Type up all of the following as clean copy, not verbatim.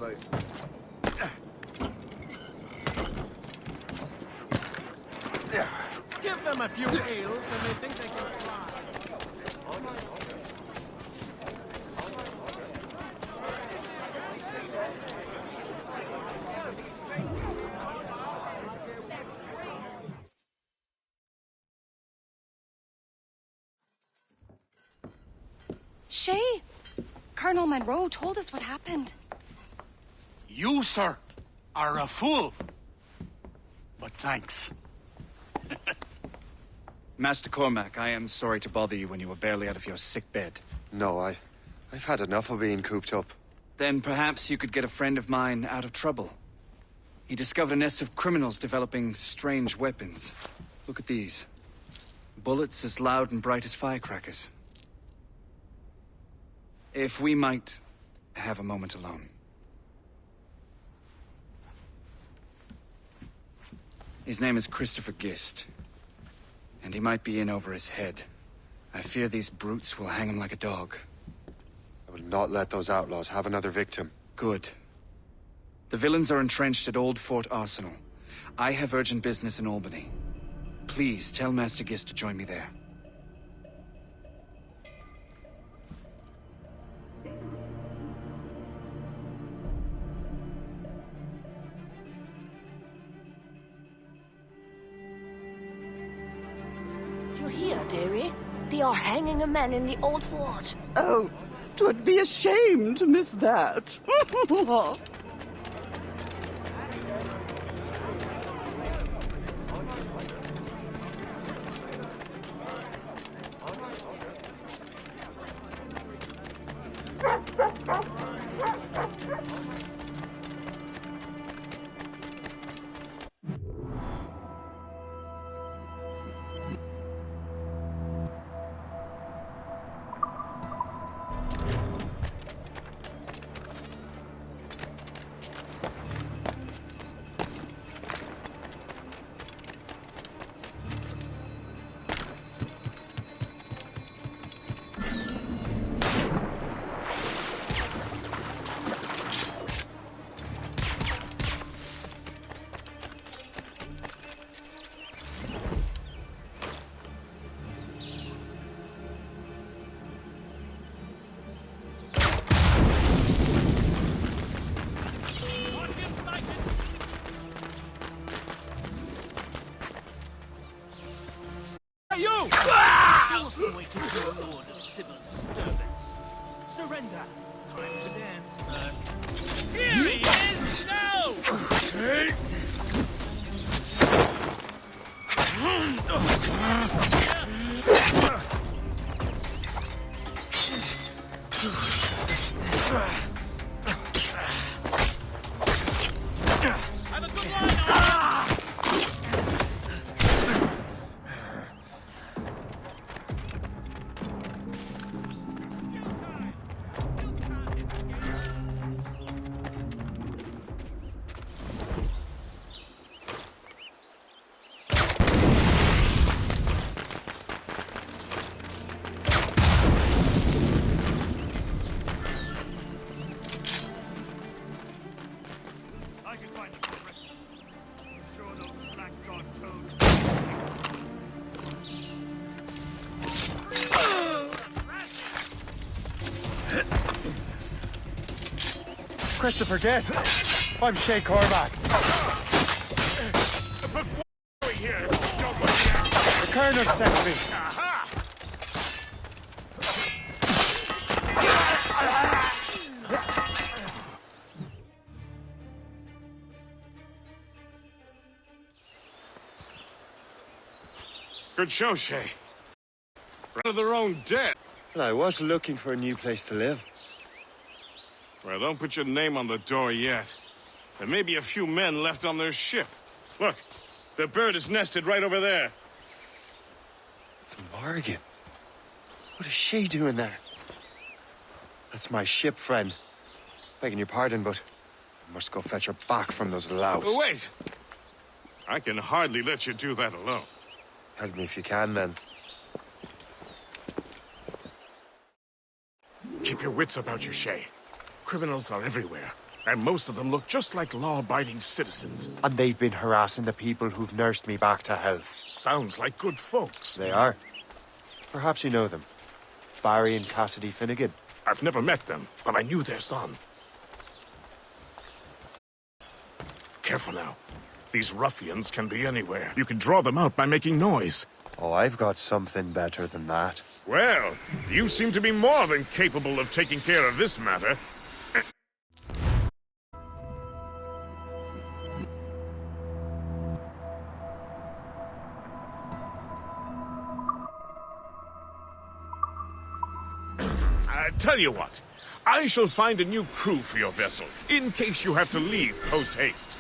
about. Give them a few ales and they think they can fly. Shay, Colonel Monroe told us what happened. You, sir, are a fool. But thanks. Master Cormac, I am sorry to bother you when you were barely out of your sick bed. No, I've had enough of being cooped up. Then perhaps you could get a friend of mine out of trouble. He discovered a nest of criminals developing strange weapons. Look at these. Bullets as loud and bright as firecrackers. If we might have a moment alone. His name is Christopher Gist. And he might be in over his head. I fear these brutes will hang him like a dog. I will not let those outlaws have another victim. Good. The villains are entrenched at Old Fort Arsenal. I have urgent business in Albany. Please tell Master Gist to join me there. You're here, dearie. They are hanging a man in the old fort. Oh, 'twould be a shame to miss that. You! The way to a lord of civil disturbance. Surrender. Time to dance. Here he is now! Have a good one! I can find the culprit. I'm sure those slack-jawed toads. Christopher Guest! I'm Shay Cormac. Here. The Colonel sent me. Good show, Shay. Right of their own dead. Well, I was looking for a new place to live. Well, don't put your name on the door yet. There may be a few men left on their ship. Look, the bird is nested right over there. The Morgan. What is she doing there? That's my ship, friend. Begging your pardon, but I must go fetch her back from those louts. Oh, wait! I can hardly let you do that alone. Help me if you can, then. Keep your wits about you, Shay. Criminals are everywhere. And most of them look just like law-abiding citizens. And they've been harassing the people who've nursed me back to health. Sounds like good folks. They are. Perhaps you know them. Barry and Cassidy Finnegan. I've never met them, but I knew their son. Careful now. These ruffians can be anywhere. You can draw them out by making noise. Oh, I've got something better than that. Well, you seem to be more than capable of taking care of this matter. Tell you what, I shall find a new crew for your vessel, in case you have to leave post-haste.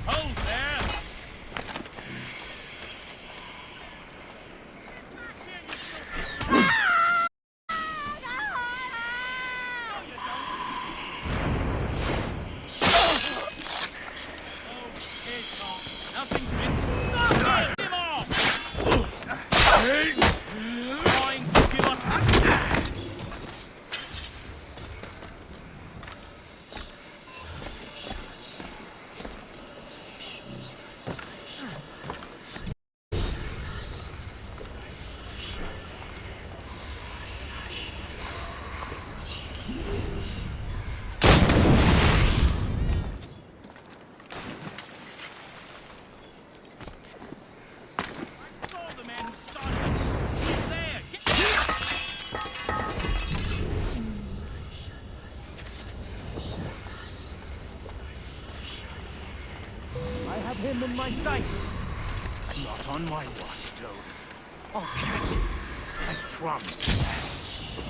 Hold there! Nothing to it. Stop him off! Trying to give us a... Saw the man who started. He's there. I have him in my sights. Not on my watch, Toad. I'll catch you. I promise.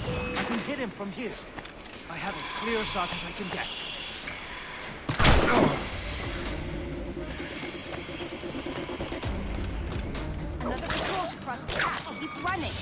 I can hit him from here. I have as clear a shot as I can get. Another patrol should cross the path. Keep running.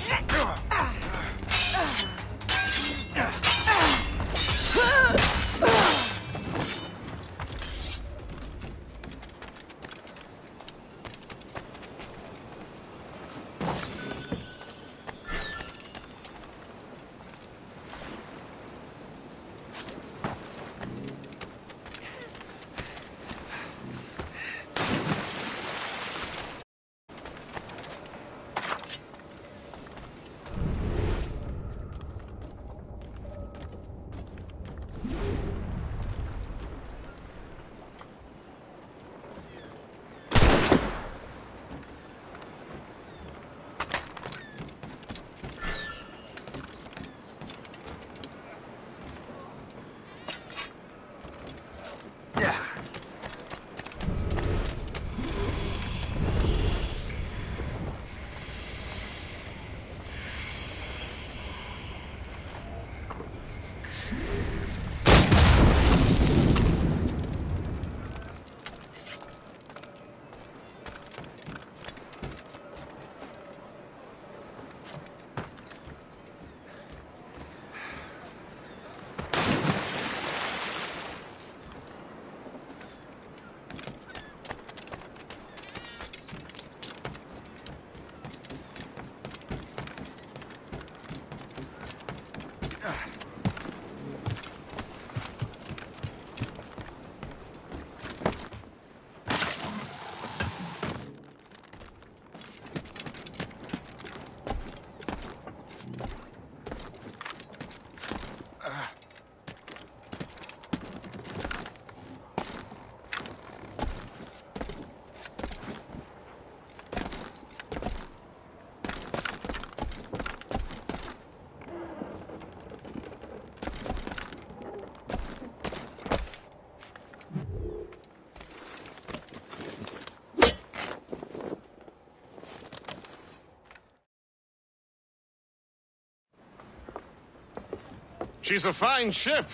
She's a fine ship.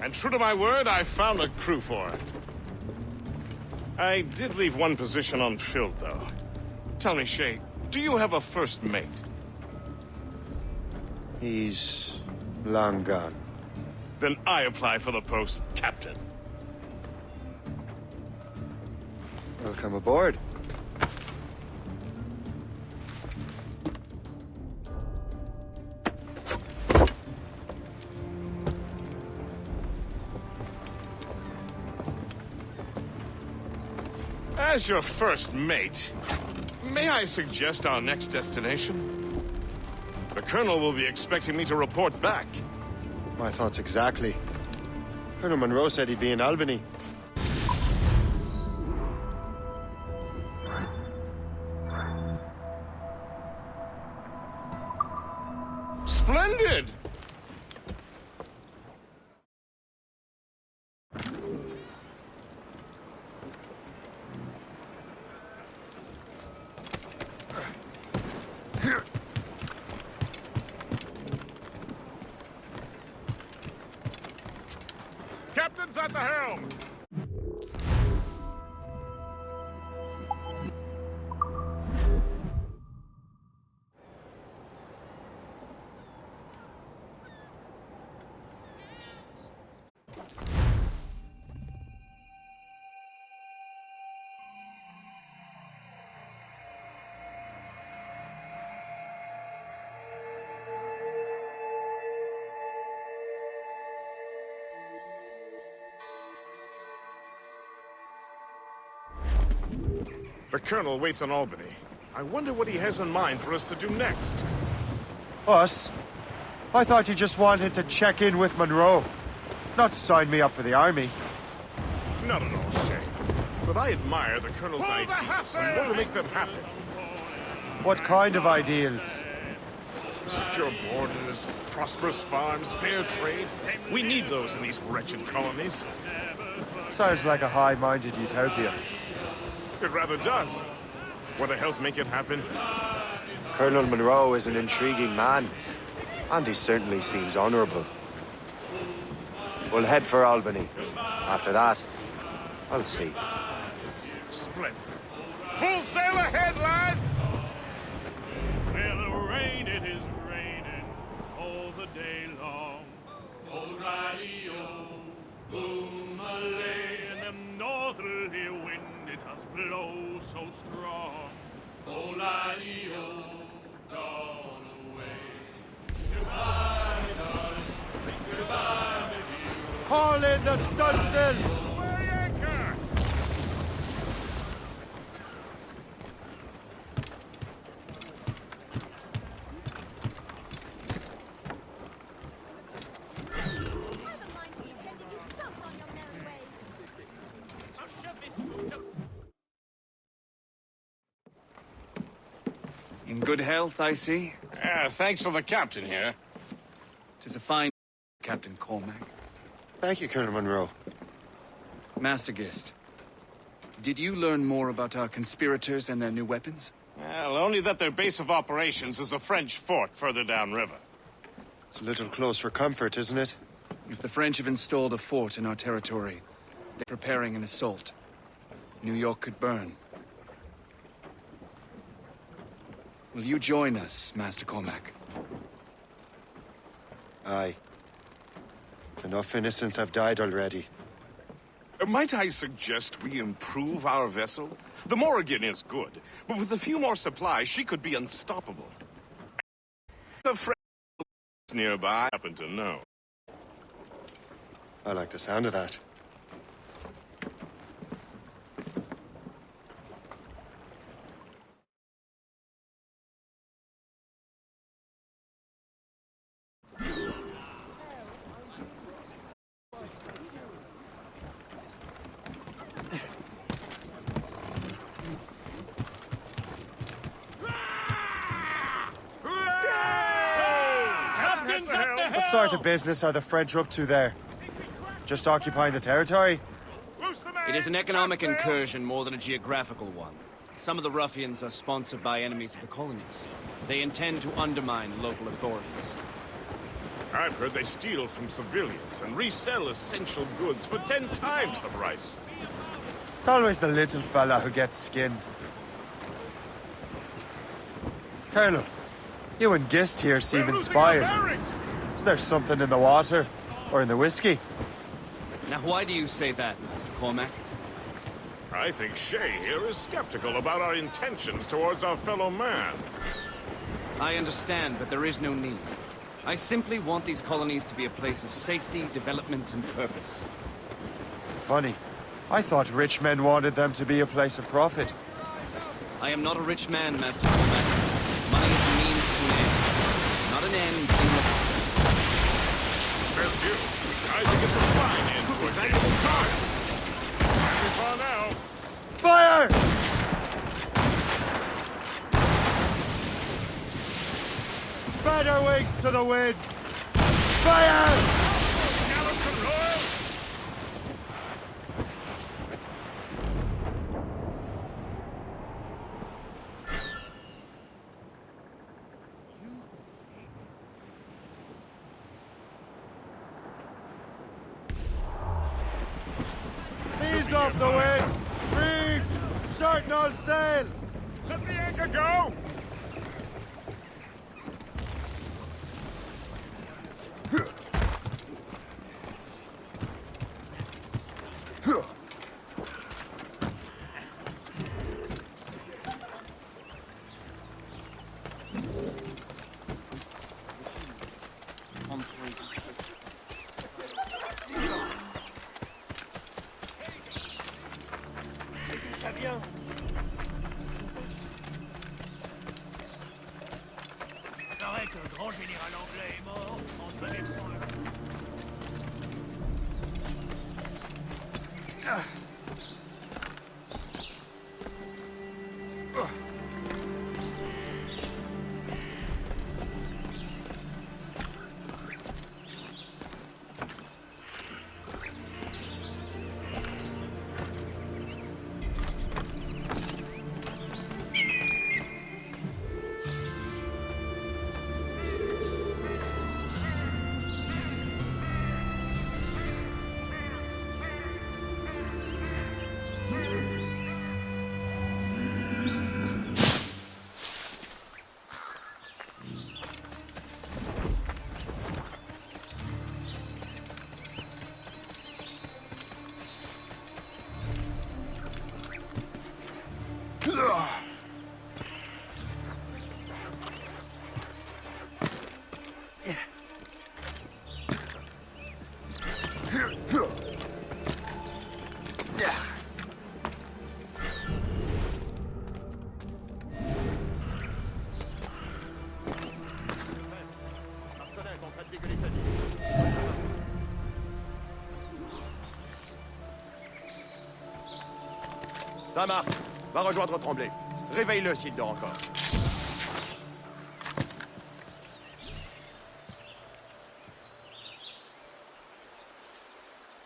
And true to my word, I found a crew for her. I did leave one position unfilled, though. Tell me, Shay, do you have a first mate? He's long gone. Then I apply for the post, Captain. Welcome aboard. As your first mate, may I suggest our next destination? The Colonel will be expecting me to report back. My thoughts exactly. Colonel Monroe said he'd be in Albany. Splendid! Captain's at the helm! The Colonel waits in Albany. I wonder what he has in mind for us to do next. Us? I thought you just wanted to check in with Monroe. Not sign me up for the army. Not at all, Shay. But I admire the Colonel's ideas and want to make them happen. What kind of ideals? Secure borders, prosperous farms, fair trade. We need those in these wretched colonies. Sounds like a high-minded utopia. It rather does. Want to help make it happen? Colonel Monroe is an intriguing man, and he certainly seems honorable. We'll head for Albany. After that, I'll see. Splendid. Full sail ahead, lads! Well, rain, it is raining all the day long. O'Reilly-o, boom-a-lay, and them northerly wind, it does blow so strong. O'Reilly-o, gone away. Goodbye, darling, goodbye, my dear. Haul in the stunsails! Weigh anchor! In good health, I see. Thanks to the captain here. 'Tis a fine Captain Cormac. Thank you, Colonel Monroe. Master Gist, did you learn more about our conspirators and their new weapons? Well, only that their base of operations is a French fort further downriver. It's a little close for comfort, isn't it? If the French have installed a fort in our territory, they're preparing an assault. New York could burn. Will you join us, Master Cormac? Aye. Enough innocents have died already. Might I suggest we improve our vessel? The Morrigan is good, but with a few more supplies, she could be unstoppable. The French nearby happen to know. I like the sound of that. What sort of business are the French up to there? Just occupying the territory? It is an economic incursion more than a geographical one. Some of the ruffians are sponsored by enemies of the colonies. They intend to undermine local authorities. I've heard they steal from civilians and resell essential goods for 10 times the price. It's always the little fella who gets skinned. Colonel, you and Gist here seem We're losing our inspired. bearings! Is there something in the water? Or in the whiskey? Now, why do you say that, Master Cormac? I think Shay here is skeptical about our intentions towards our fellow man. I understand, but there is no need. I simply want these colonies to be a place of safety, development, and purpose. Funny. I thought rich men wanted them to be a place of profit. I am not a rich man, Master Cormac. Money is a means to an end, not an end in itself. Says you. I think it's a fine end to a valuable time. Too far now. Fire! Spread our wings to the wind! Fire! Gallant and royal! Ease off the wind! Reef! Short no sail! Let the anchor go! Paraît qu'un grand général anglais est mort en traversant le... Saint-Marc, va rejoindre Tremblay. Réveille-le s'il dort encore.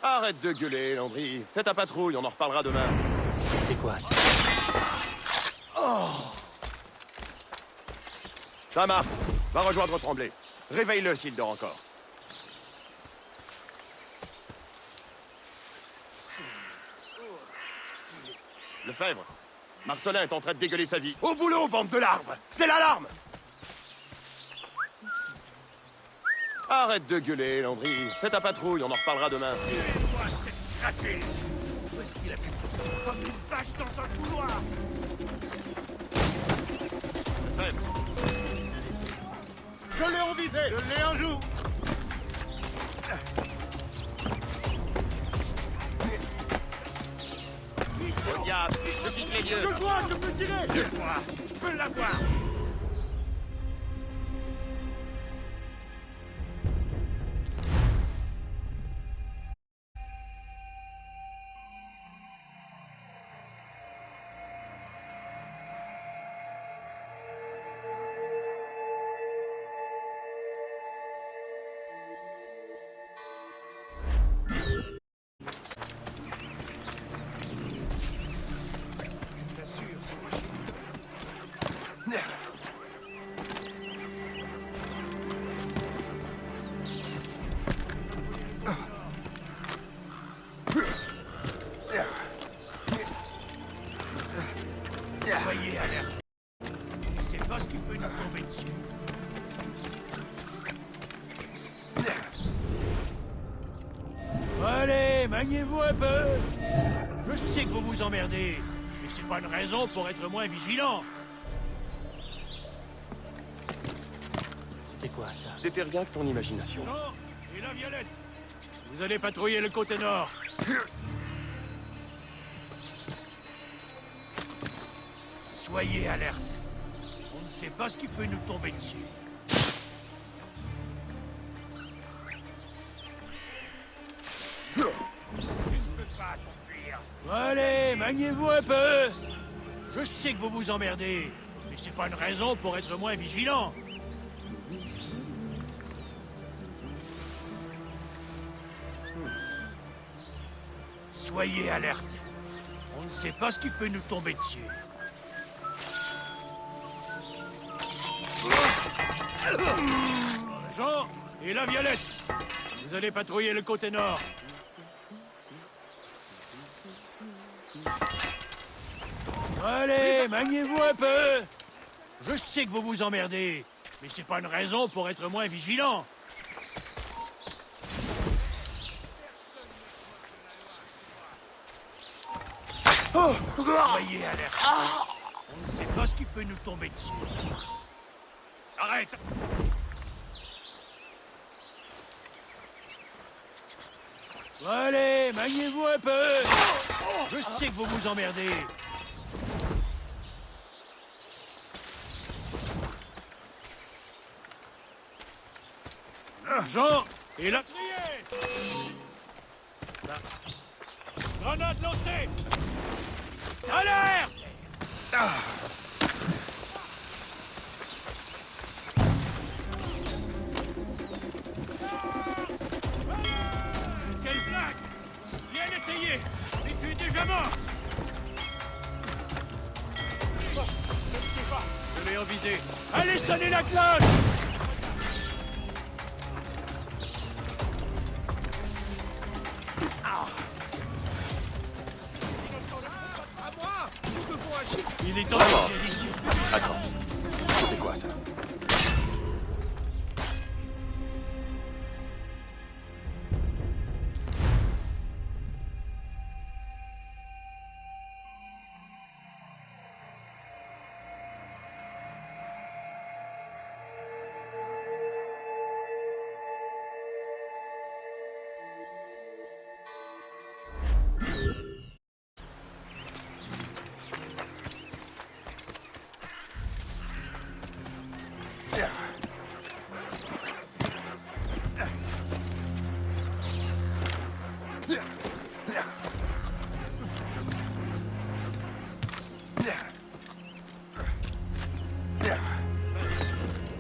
Arrête de gueuler, Landry. Fais ta patrouille, on en reparlera demain. C'est quoi ça? Saint-Marc, va rejoindre Tremblay. Réveille-le s'il dort encore. Lefebvre, Marcelin est en train de dégueuler sa vie. Au boulot, bande de larves! C'est l'alarme! Arrête de gueuler, Landry. Fais ta patrouille, on en reparlera demain. Tuez-moi cette ratée! Où est-ce qu'il a pu passer comme une vache dans un couloir? Lefebvre, Je l'ai en visée! Je l'ai en joue! au diable, je quitte les lieux. Je vois, je peux tirer! Je vois! Je peux l'avoir! Yeah. maniez-vous un peu. Je sais que vous vous emmerdez, mais c'est pas une raison pour être moins vigilant. C'était quoi, ça? C'était rien que ton imagination. Jean et la Violette, vous allez patrouiller le côté nord. Soyez alerte. On ne sait pas ce qui peut nous tomber dessus. Tu ne peux pas t'enfuir. Allez, maniez-vous un peu. Je sais que vous vous emmerdez, mais c'est pas une raison pour être moins vigilant. Soyez alerte. On ne sait pas ce qui peut nous tomber dessus. Jean et la Violette, vous allez patrouiller le côté nord. Allez, maniez-vous un peu. Je sais que vous vous emmerdez, mais c'est pas une raison pour être moins vigilant. Soyez alerte. On ne sait pas ce qui peut nous tomber dessus. Arrête! Allez, maniez-vous un peu. Je sais que vous vous emmerdez. Jean et la... Grenade lancée. Alerte! Quelle blague! Bien essayé! Mais tu es déjà mort! Je l'ai envisé. Allez, sonnez la cloche! Il est temps de sortir d'ici. Attends. C'était quoi ça?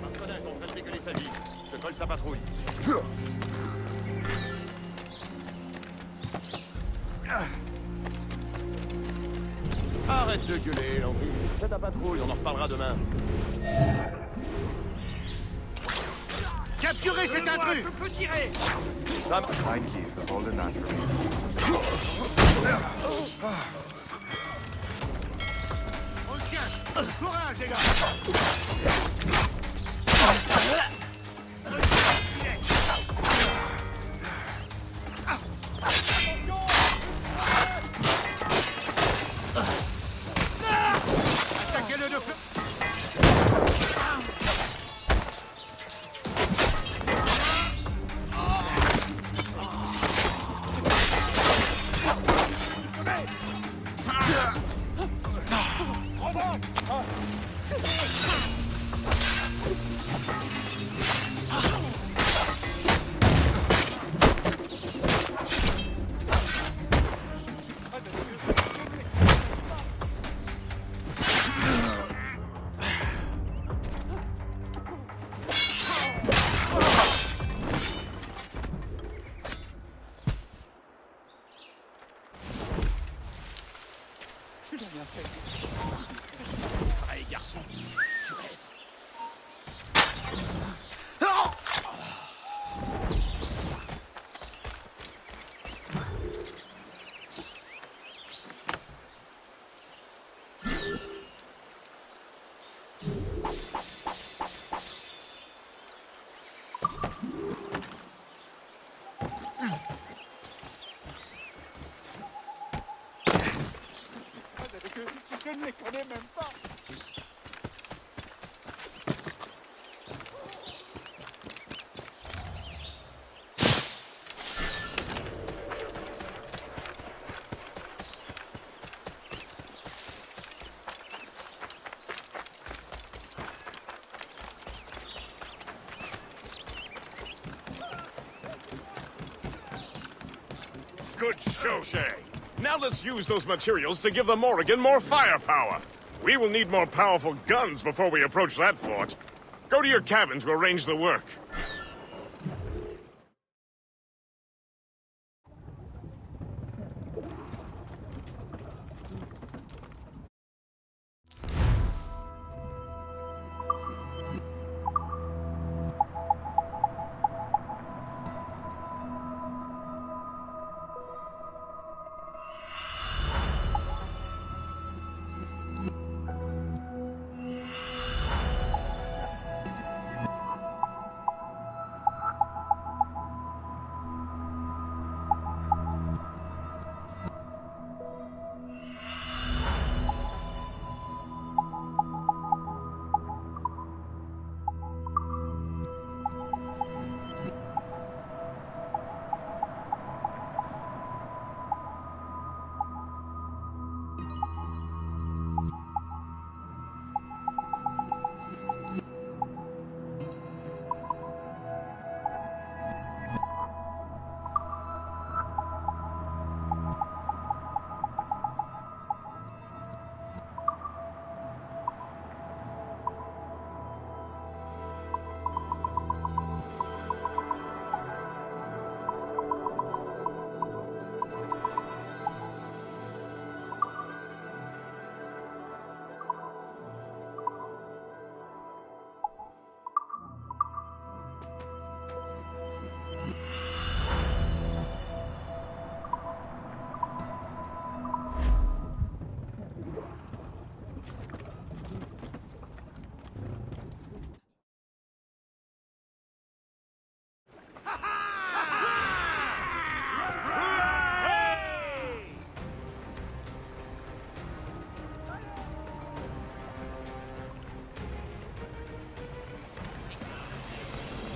Marcelin compte décoller sa vie. Je te colle sa patrouille. Arrête de gueuler, Landry. Fais ta patrouille, on en reparlera demain. Capturez cet intrus! Je peux tirer! Sam, Thank you for holding that for me. On le tient! Courage, les gars! Attaquez-le de feu! Allez, garçon, tu rêves. je ne les connais même pas. Good show, Shay. Now let's use those materials to give the Morrigan more firepower. We will need more powerful guns before we approach that fort. Go to your cabin to arrange the work.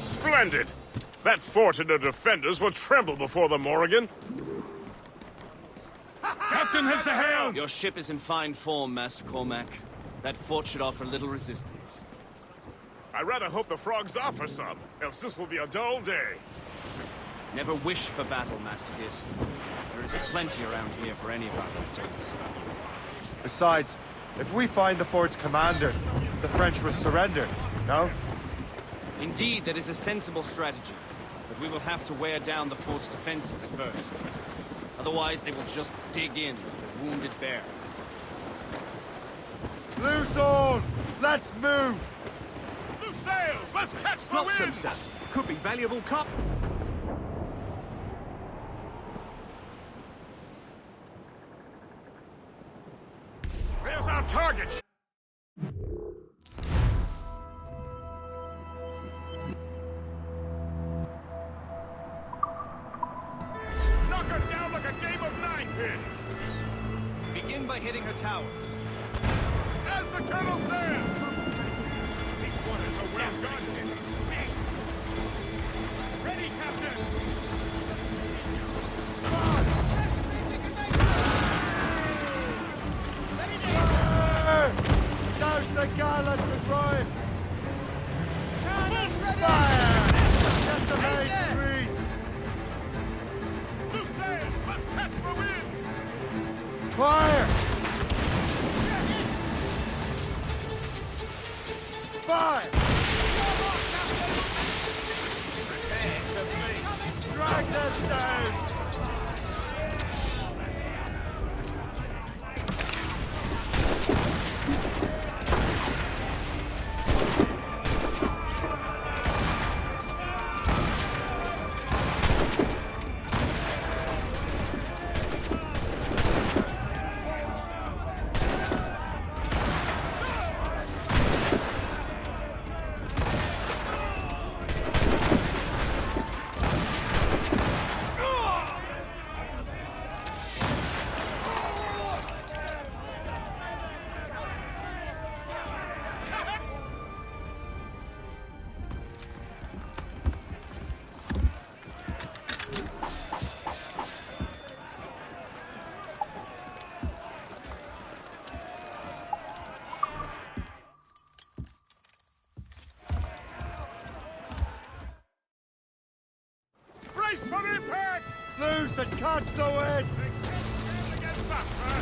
Splendid! That fort and the defenders will tremble before the Morrigan. Captain has the helm! Your ship is in fine form, Master Cormac. That fort should offer little resistance. I rather hope the frogs offer some, else this will be a dull day. Never wish for battle, Master Gist. There is plenty around here for any of our captains. Besides, if we find the fort's commander, the French will surrender, no? Indeed, that is a sensible strategy. But we will have to wear down the fort's defenses first. Otherwise, they will just dig in like a wounded bear. Loose all! Let's move! Loose sails! Let's catch the Flotsam, wind! sir. Could be valuable cop. There's our target! Knock her down like a game of ninepins! Begin by hitting her towers. As the colonel says! These waters are well guarded. Ready, Captain! Douse the gallants and riots! Fire! Get the main street! Loose sails! Let's catch the wind! Fire! Fire! Drag them down! report! Loose and catch the wind! Against us, sir!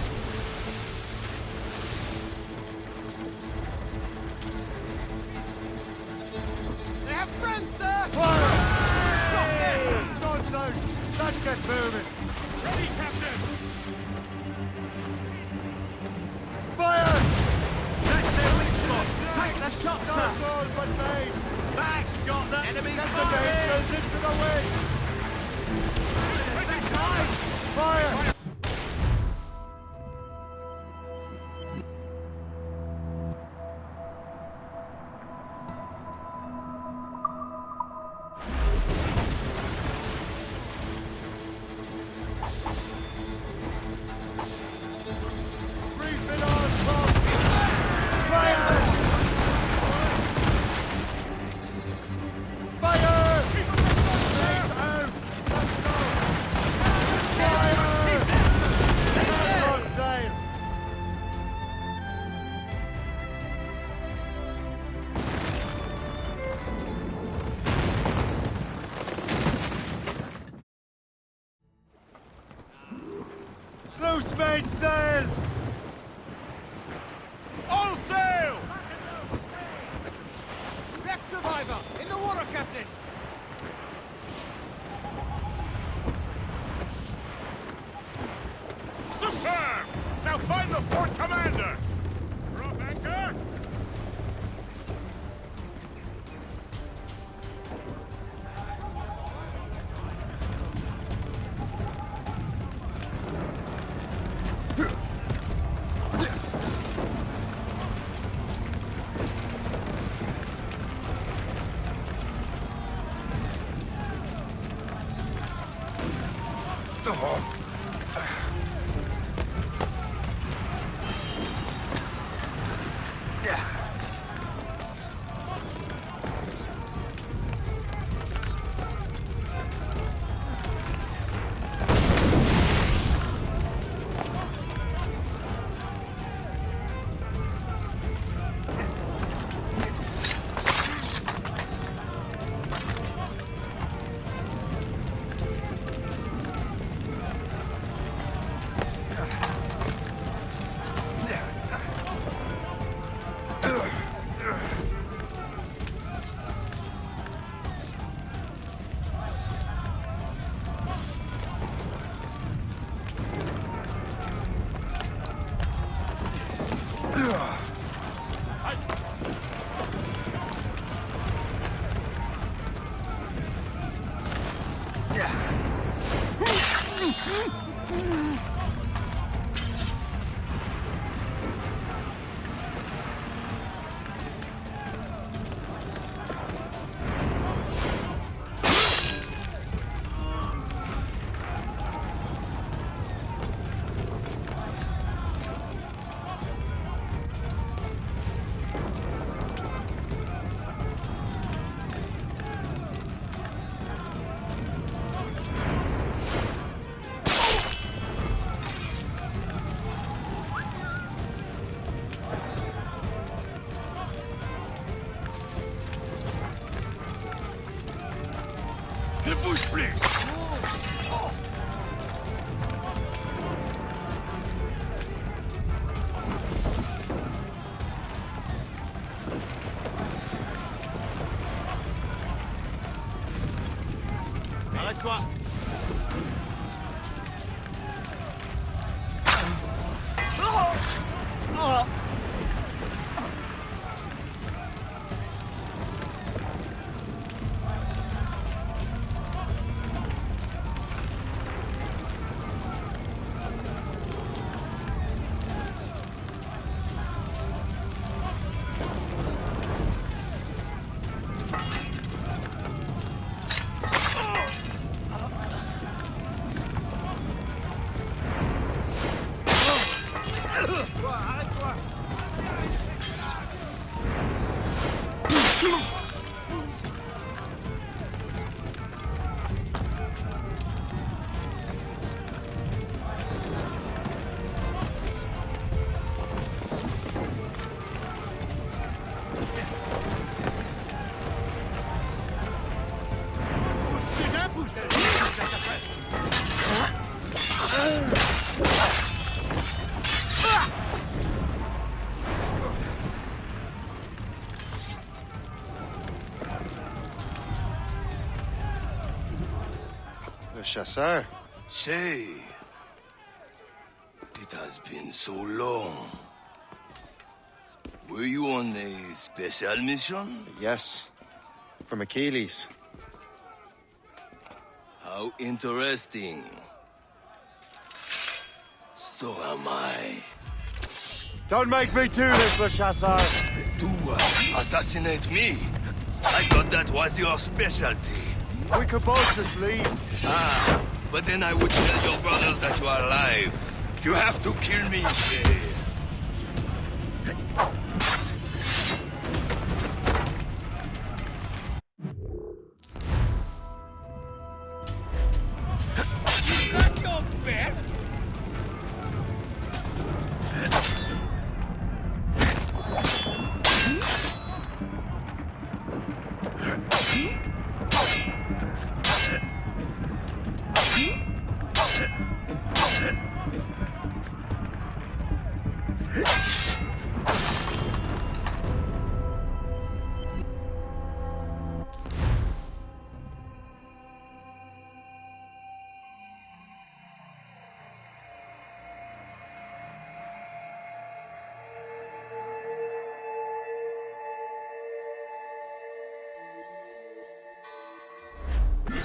They have friends, sir! Fire! Shot this! Stuns out! Let's get moving! Ready, Captain! Fire! That's their weak spot! Take the shot, No sir! sword but main! That's got the enemy's Get the mainsails into the wind! Taking time! Fire! Brief it on, Tom! Fire! Fire! Blaze out! Let's go! Fire! That's on sail! Loose mainsails! All sail! Wreck survivor! In the water, Captain! Superb! Now find the fort commander! Drop anchor! Ne bouge plus! Arrête-toi! Arrête-toi! chasseur. Shay, it has been so long. Were you on a special mission? Yes, from Achilles. How interesting. So am I. Don't make me do this, Le Chasseur! Do what? Assassinate me? I thought that was your specialty. We could both just leave. Ah, but then I would tell your brothers that you are alive. You have to kill me, Shay.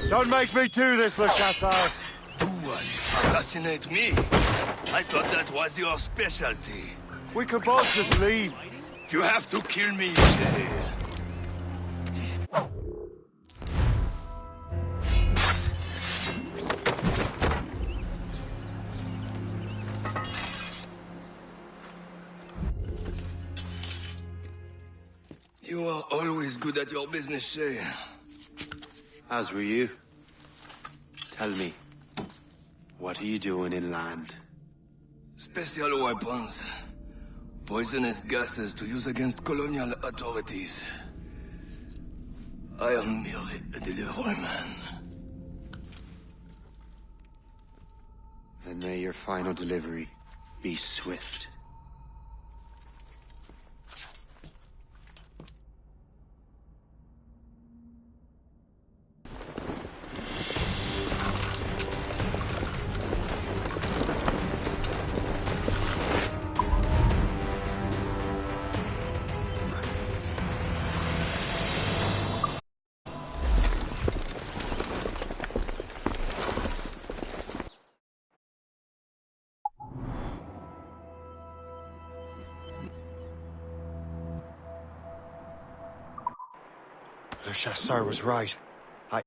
Don't make me do this, Le Chasseur! Do what? Assassinate me? I thought that was your specialty. We could both just leave. You have to kill me, Shay. You are always good at your business, Shay. As were you. Tell me, what are you doing inland? Special weapons. Poisonous gases to use against colonial authorities. I am merely a delivery man. Then may your final delivery be swift. Le Chasseur was right. I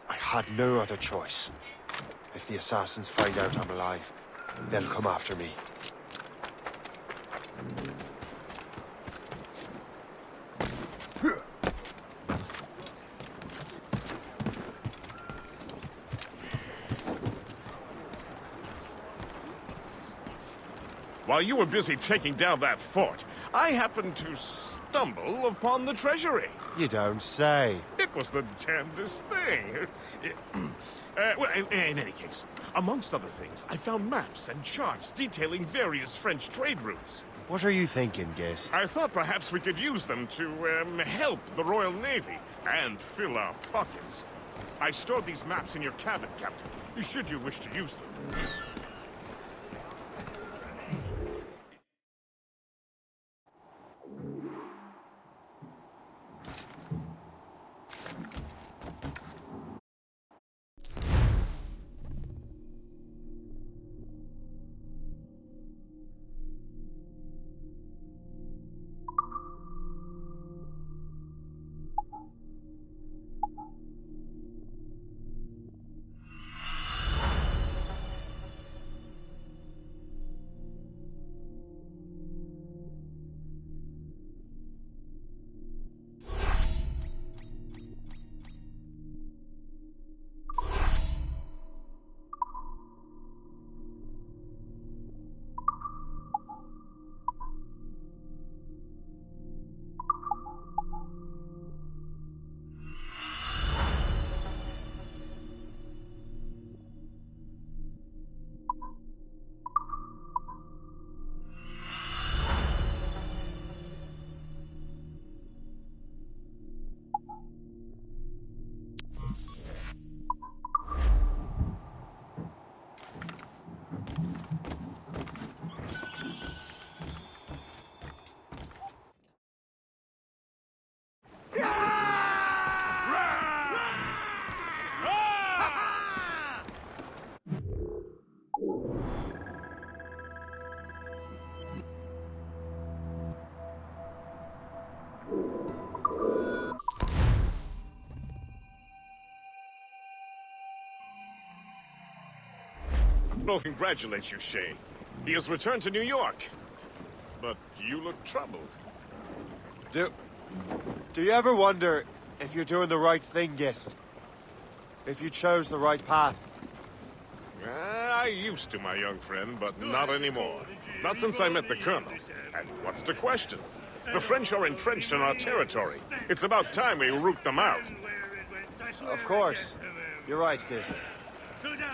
had no other choice. If the assassins find out I'm alive, they'll come after me. While you were busy taking down that fort, I happened to stumble upon the treasury. You don't say. It was the damnedest thing. Well, in any case, amongst other things, I found maps and charts detailing various French trade routes. What are you thinking, guest? I thought perhaps we could use them to help the Royal Navy and fill our pockets. I stored these maps in your cabin, Captain, should you wish to use them. Well, congratulate you, Shay. He has returned to New York. But you look troubled. Do you ever wonder if you're doing the right thing, Gist? If you chose the right path? I used to, my young friend, but not anymore. Not since I met the Colonel. And what's the question? The French are entrenched in our territory. It's about time we root them out. Of course. You're right, Gist.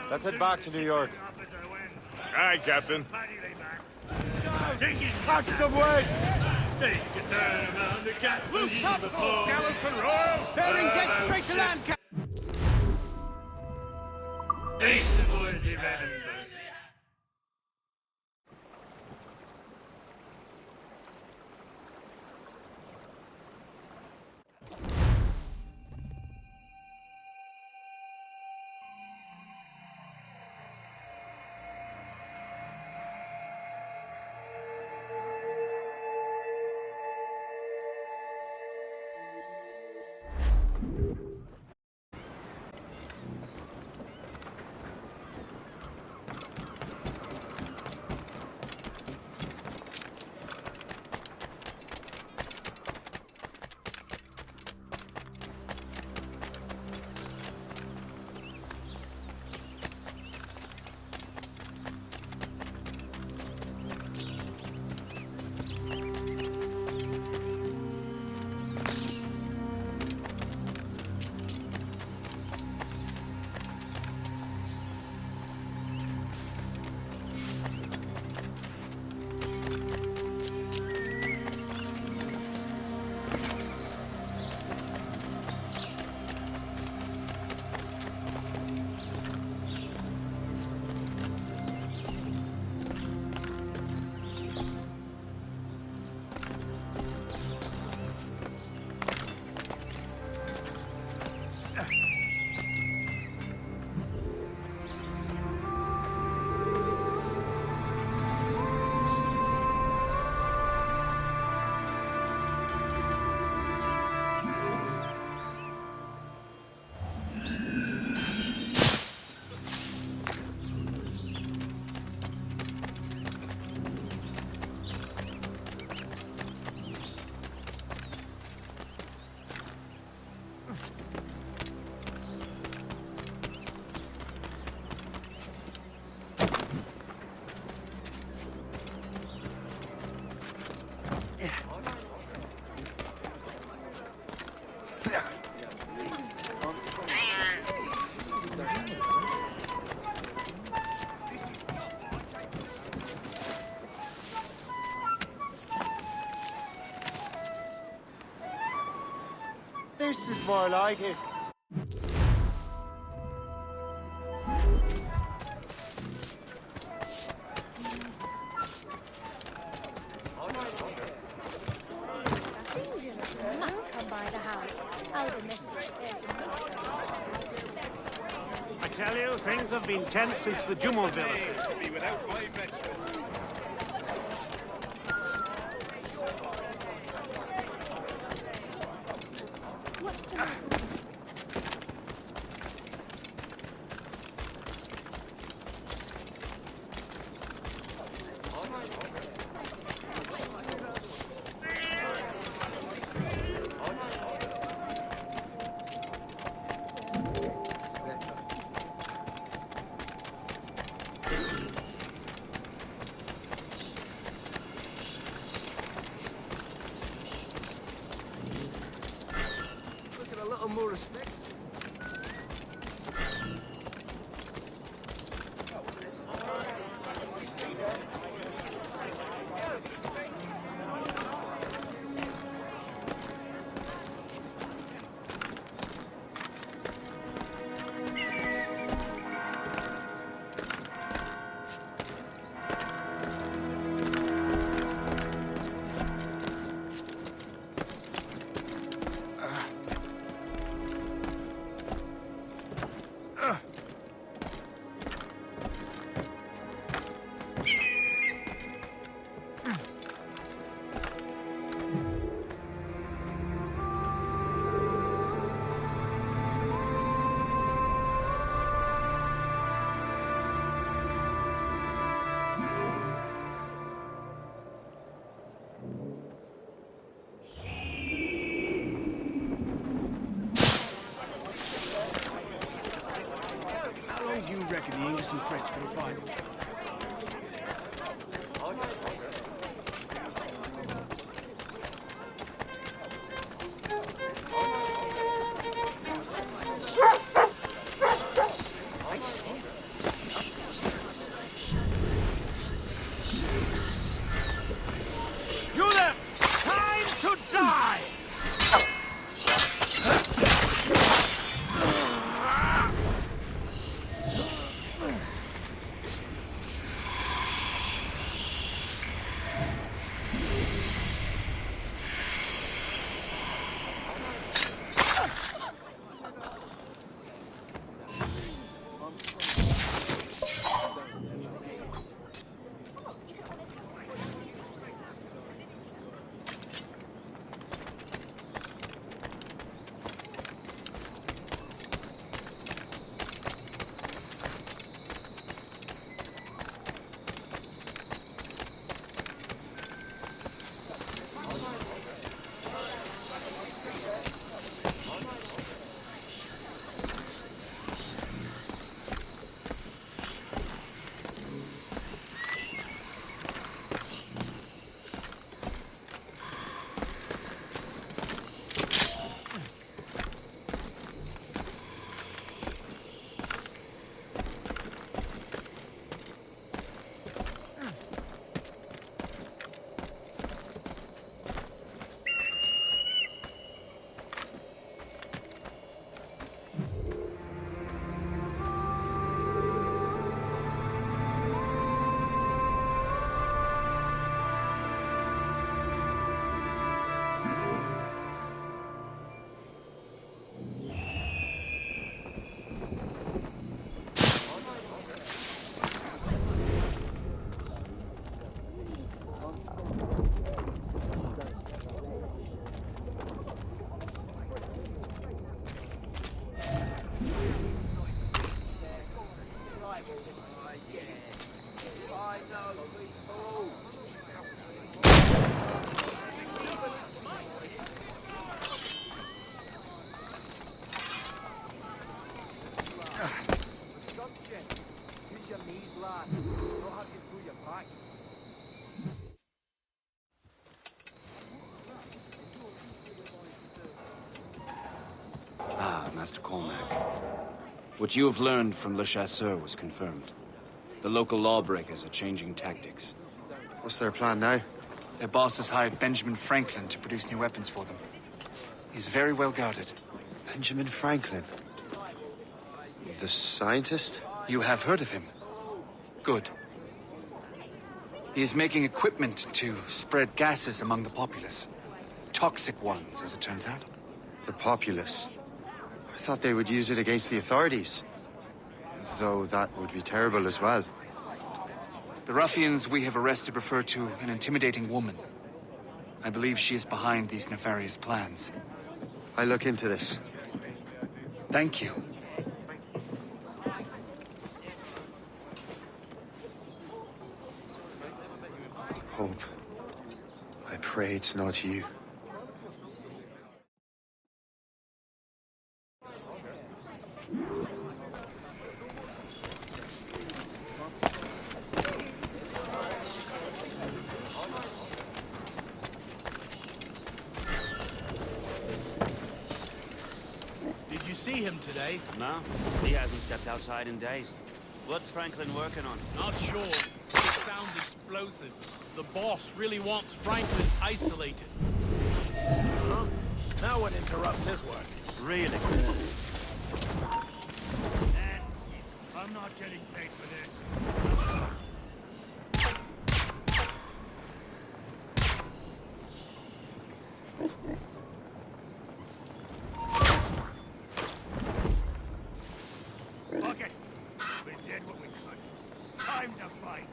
Let's head back to New York. Aye, Captain. Catch some wind! Loose topsails, gallants and royals! Bearing dead straight to land, This is more like it. Must come by the house. How domestic I tell you, things have been tense since the Jumonville affair. you reckon the English and French can find him? You there! Time to die! Ah, Master Cormac. What you have learned from Le Chasseur was confirmed. The local lawbreakers are changing tactics. What's their plan now? Their boss has hired Benjamin Franklin to produce new weapons for them. He's very well guarded. Benjamin Franklin? The scientist? You have heard of him? Good. He is making equipment to spread gases among the populace. Toxic ones, as it turns out. The populace? I thought they would use it against the authorities. Though that would be terrible as well. The ruffians we have arrested refer to an intimidating woman. I believe she is behind these nefarious plans. I'll look into this. Thank you. Hope. I pray it's not you. Did you see him today? No, he hasn't stepped outside in days. What's Franklin working on? Not sure. It sounds explosive. The boss really wants Franklin isolated. Huh? Now what interrupts his work? Really? I'm not getting paid for this. Fuck it. We did what we could. Time to fight.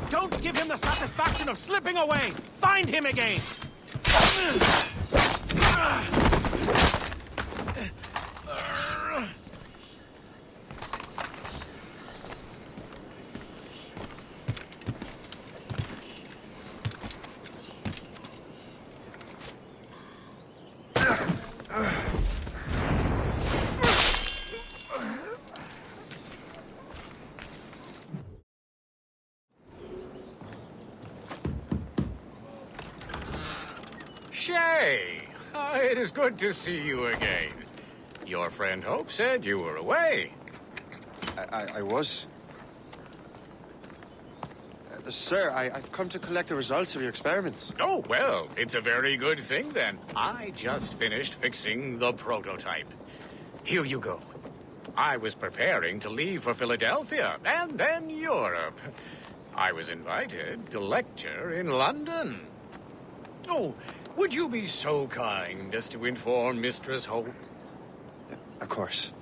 Don't give him the satisfaction of slipping away! Find him again! Shay! It is good to see you again. Your friend Hope said you were away. I was. Sir, I've come to collect the results of your experiments. Oh, well, it's a very good thing then. I just finished fixing the prototype. Here you go. I was preparing to leave for Philadelphia and then Europe. I was invited to lecture in London. Oh, would you be so kind as to inform Mistress Hope? Of course.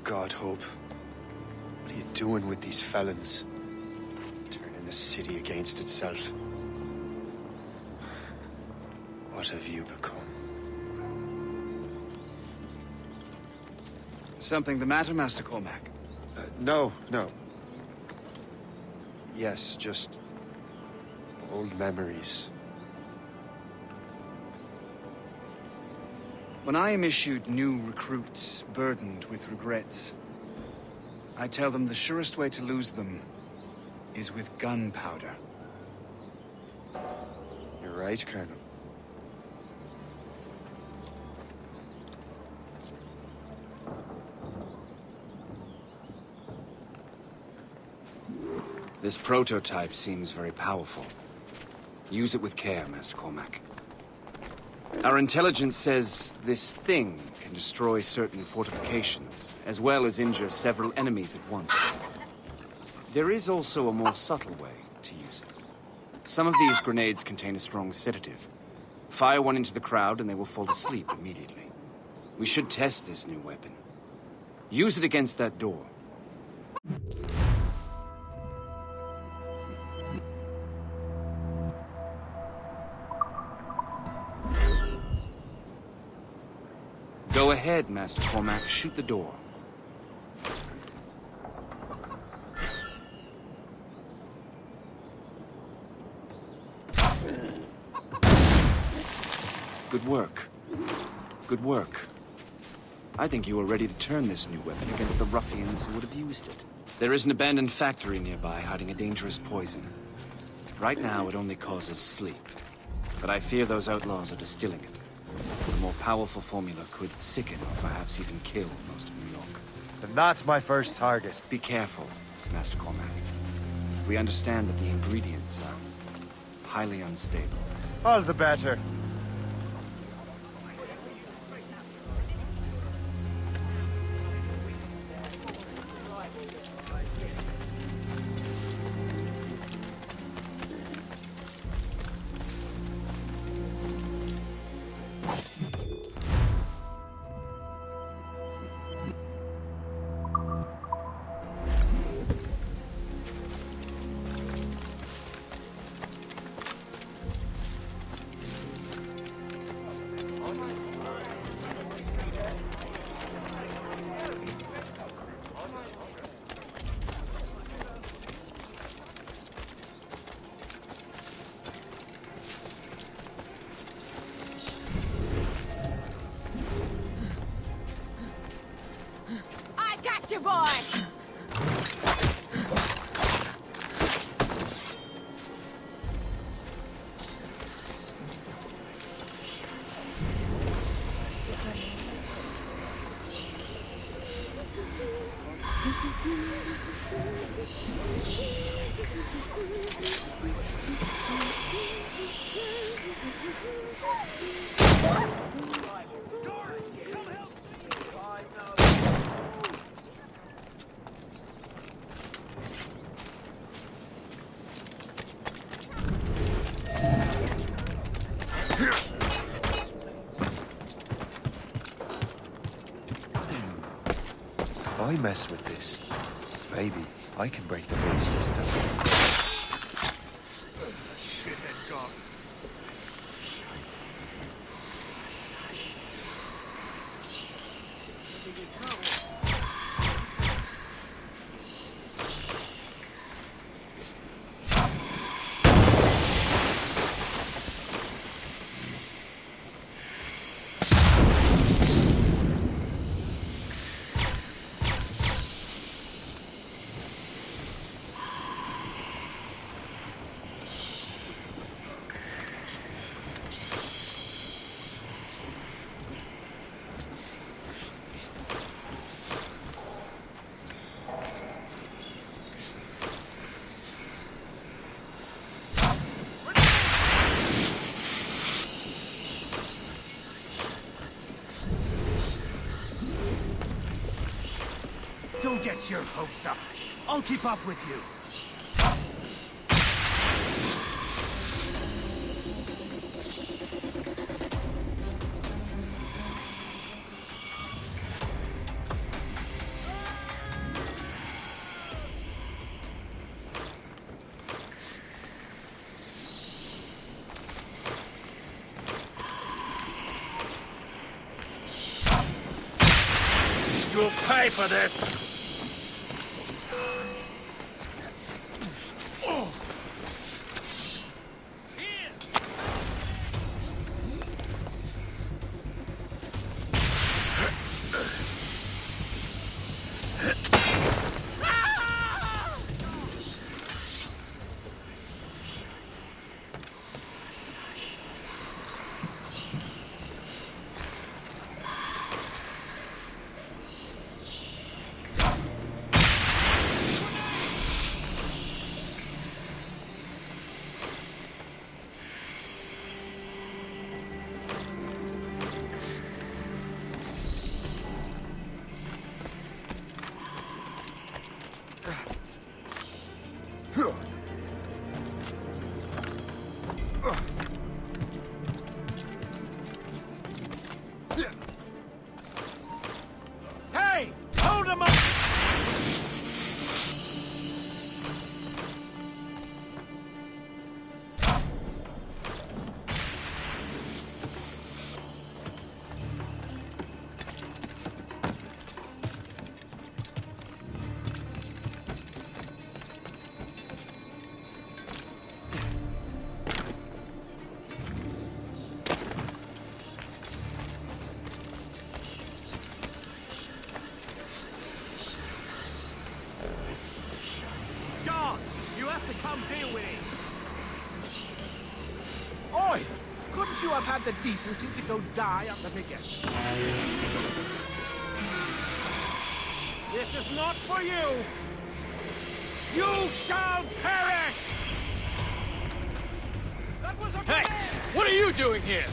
God, Hope. What are you doing with these felons? Turning the city against itself. What have you become? Something the matter, Master Cormac? No. Yes, just old memories. When I am issued new recruits burdened with regrets, I tell them the surest way to lose them is with gunpowder. You're right, Colonel. This prototype seems very powerful. Use it with care, Master Cormac. Our intelligence says this thing can destroy certain fortifications, as well as injure several enemies at once. There is also a more subtle way to use it. Some of these grenades contain a strong sedative. Fire one into the crowd and they will fall asleep immediately. We should test this new weapon. Use it against that door. Go ahead, Master Cormac. Shoot the door. Good work. Good work. I think you are ready to turn this new weapon against the ruffians who would have used it. There is an abandoned factory nearby hiding a dangerous poison. Right now, it only causes sleep. But I fear those outlaws are distilling it. A more powerful formula could sicken or perhaps even kill most of New York. Then that's my first target. Be careful, Master Cormac. We understand that the ingredients are highly unstable. All the better. You boy! If I mess with this, maybe I can break the whole system. Shithead gone. Don't get your hopes up. I'll keep up with you. You'll pay for this! Hey! Hold him up! To come deal with it. Oi! Couldn't you have had the decency to go die up the biggest? This is not for you! You shall perish! That was a Hey! What are you doing here?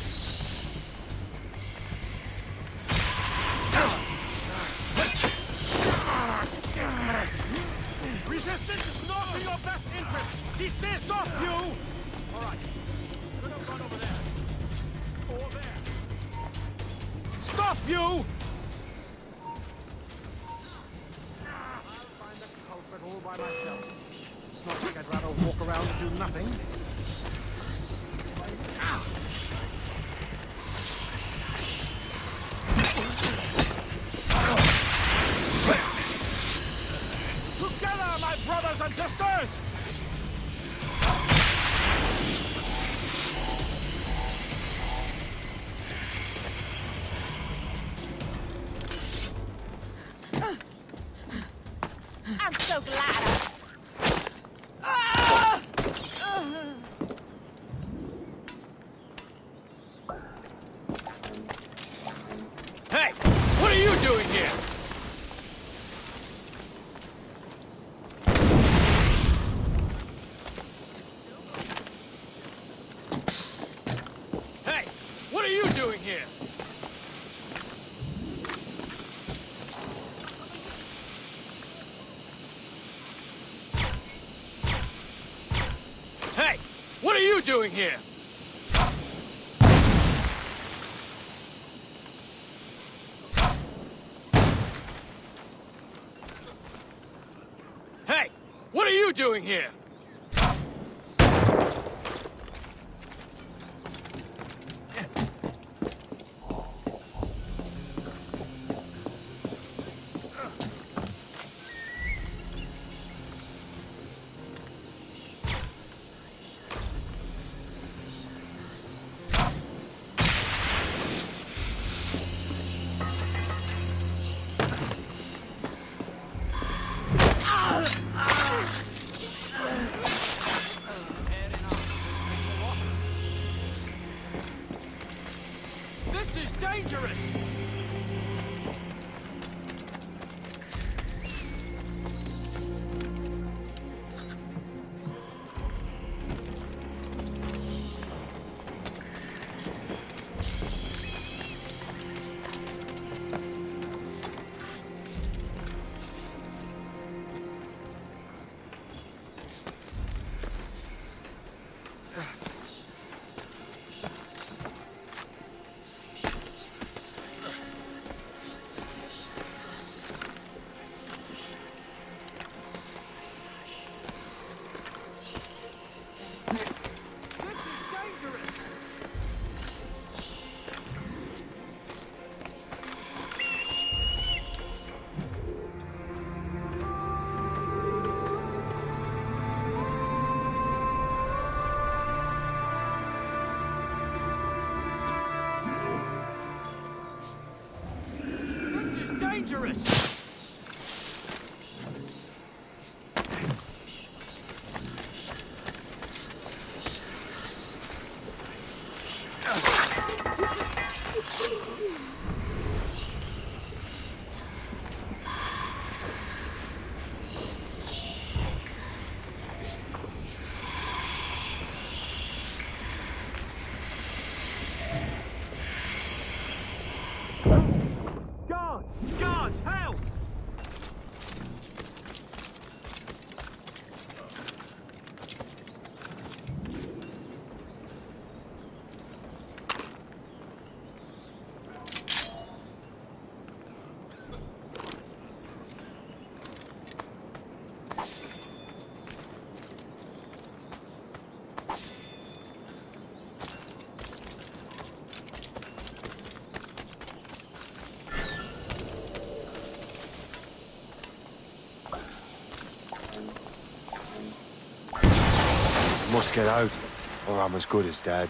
Resistance is not in your best interest! Desist off you! All right. Could have gone over there. Or there. Stop you! I'll find the culprit all by myself. It's not like I'd rather walk around and do nothing. Together, my brothers and sisters! I'm so glad. Hey! What are you doing here? Hey! What are you doing here? Hey! What are you doing here? What are you doing here? This is dangerous! Dangerous! Guards, help! Must get out, or I'm as good as dead.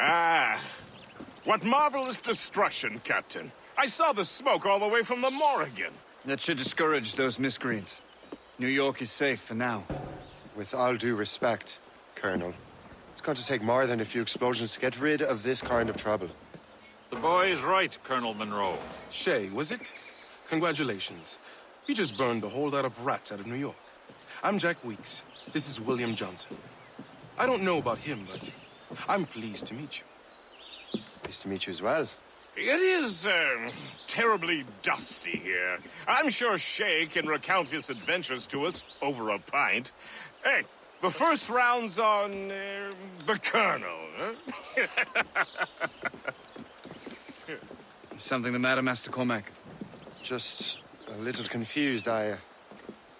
Ah, what marvelous destruction, Captain. I saw the smoke all the way from the Morrigan. That should discourage those miscreants. New York is safe for now. With all due respect, Colonel, it's going to take more than a few explosions to get rid of this kind of trouble. The boy is right, Colonel Monroe. Shay, was it? Congratulations. You just burned a whole lot of rats out of New York. I'm Jack Weeks. This is William Johnson. I don't know about him, but I'm pleased to meet you. Pleased to meet you as well. It is, terribly dusty here. I'm sure Shay can recount his adventures to us over a pint. Hey, the first round's on, the Colonel, huh? Something the matter, Master Cormac? Just a little confused. I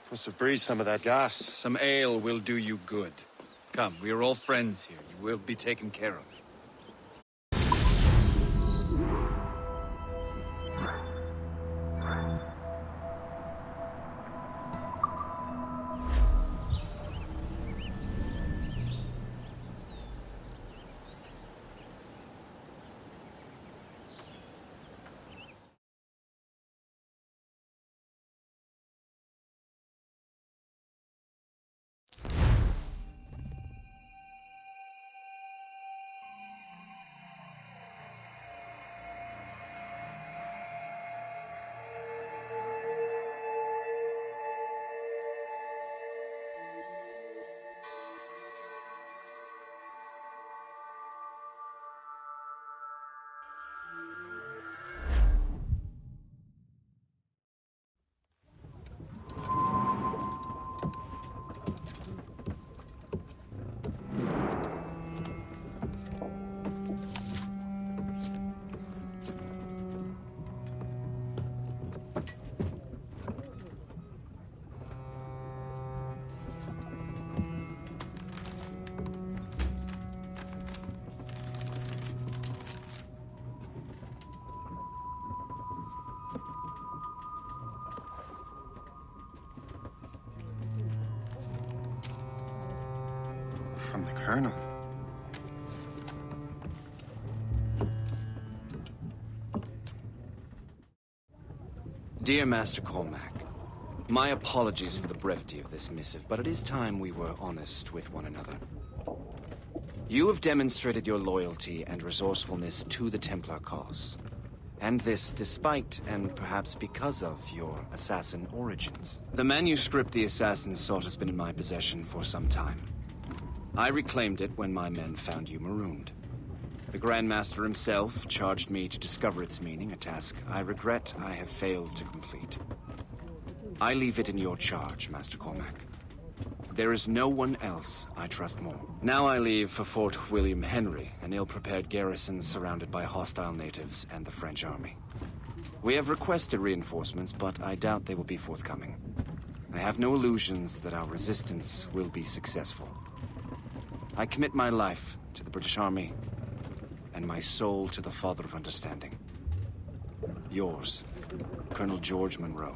must have breathed some of that gas. Some ale will do you good. Come, we are all friends here. You will be taken care of. From the Colonel. Dear Master Cormac, my apologies for the brevity of this missive, but it is time we were honest with one another. You have demonstrated your loyalty and resourcefulness to the Templar cause. And this despite, and perhaps because of, your assassin origins. The manuscript the assassin sought has been in my possession for some time. I reclaimed it when my men found you marooned. The Grand Master himself charged me to discover its meaning, a task I regret I have failed to complete. I leave it in your charge, Master Cormac. There is no one else I trust more. Now I leave for Fort William Henry, an ill-prepared garrison surrounded by hostile natives and the French army. We have requested reinforcements, but I doubt they will be forthcoming. I have no illusions that our resistance will be successful. I commit my life to the British Army, and my soul to the Father of Understanding. Yours, Colonel George Monroe.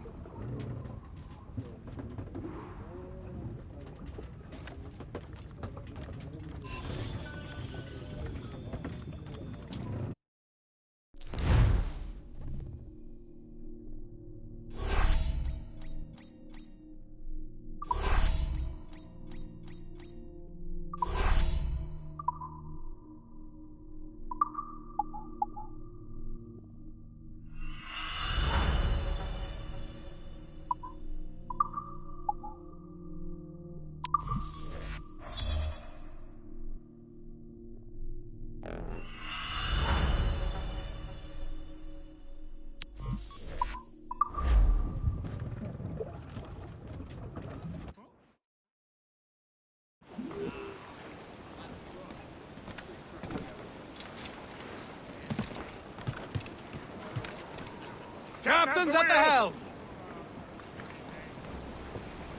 Captain's at the helm!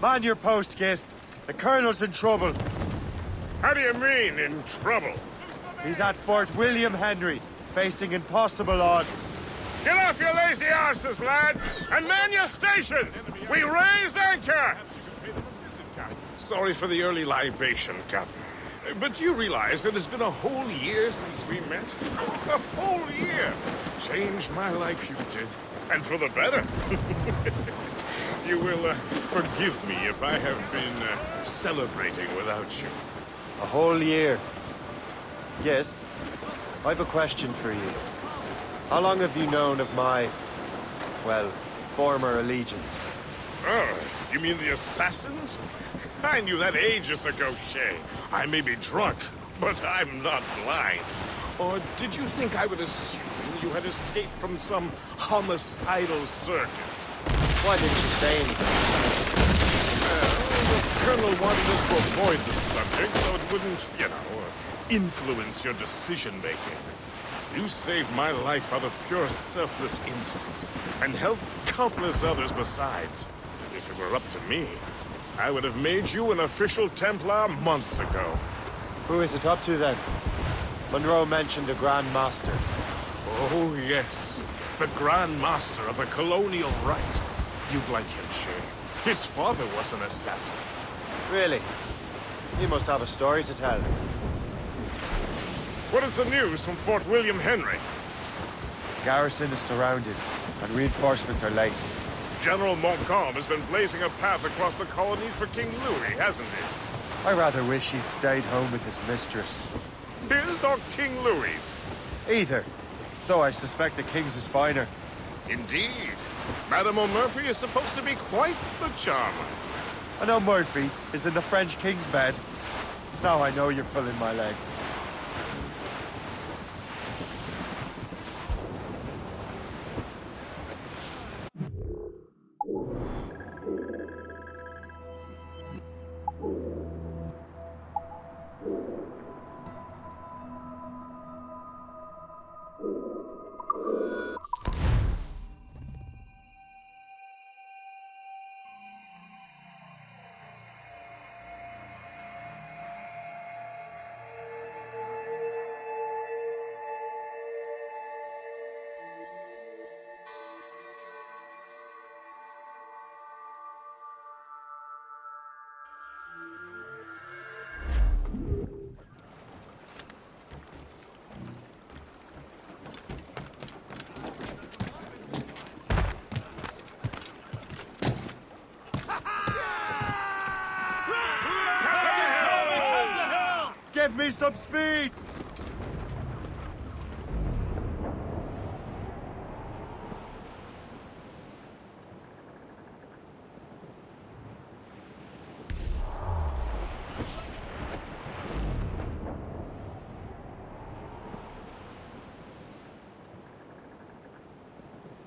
Man your post, Gist. The Colonel's in trouble. How do you mean, in trouble? He's at Fort William Henry, facing impossible odds. Get off your lazy arses, lads, and man your stations! We raise anchor! Sorry for the early libation, Captain. But you realize it has been a whole year since we met? A whole year! Changed my life, you did. And for the better. You will forgive me if I have been celebrating without you. A whole year. Yes, I've a question for you. How long have you known of my, well, former allegiance? Oh, you mean the assassins? I knew that ages ago, Shay. I may be drunk, but I'm not blind. Or did you think I would assume you had escaped from some homicidal circus? Why didn't you say anything? Well, the Colonel wanted us to avoid the subject so it wouldn't, influence your decision-making. You saved my life out of pure selfless instinct, and helped countless others besides. If it were up to me, I would have made you an official Templar months ago. Who is it up to, then? Monroe mentioned a Grand Master. Oh, yes. The Grand Master of the Colonial Rite. You'd like him, Shay. His father was an assassin. Really? He must have a story to tell. What is the news from Fort William Henry? The garrison is surrounded, and reinforcements are late. General Montcalm has been blazing a path across the colonies for King Louis, hasn't he? I rather wish he'd stayed home with his mistress. His or King Louis's? Either, though I suspect the king's is finer. Indeed. Madame O'Murphy is supposed to be quite the charmer. I know Murphy is in the French king's bed. Now I know you're pulling my leg. Give me some speed!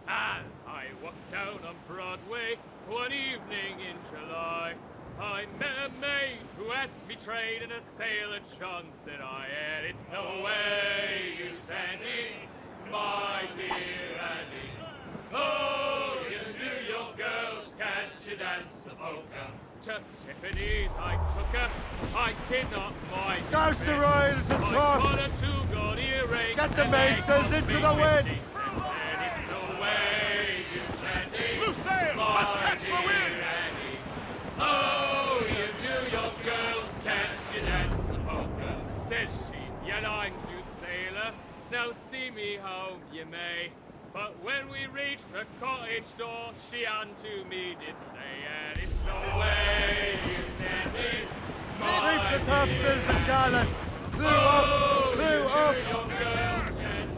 As I walked down on Broadway one evening in July, I met a maid who asked me trade in a Sailor Johnson. I had it's away, you Sandy, my dear Annie. Oh, you New York girls, can't you dance the polka? To Tiffany's I took her, I did not mind. Goes the royals and I tops! got her two gold earrings. Get the and mainsails they into cost the me wind! 50 cents, and it's away, you Sandy. Loose sails! Let's catch the wind! Oh, you New York girls, can't you dance the polka? Said she, yet I'm you sailor, now see me home you may. But when we reached her cottage door, she unto me did say, and it's away, you Sandy. Reef the topsails and gallants! Clew up! Clew up! New York girls, can't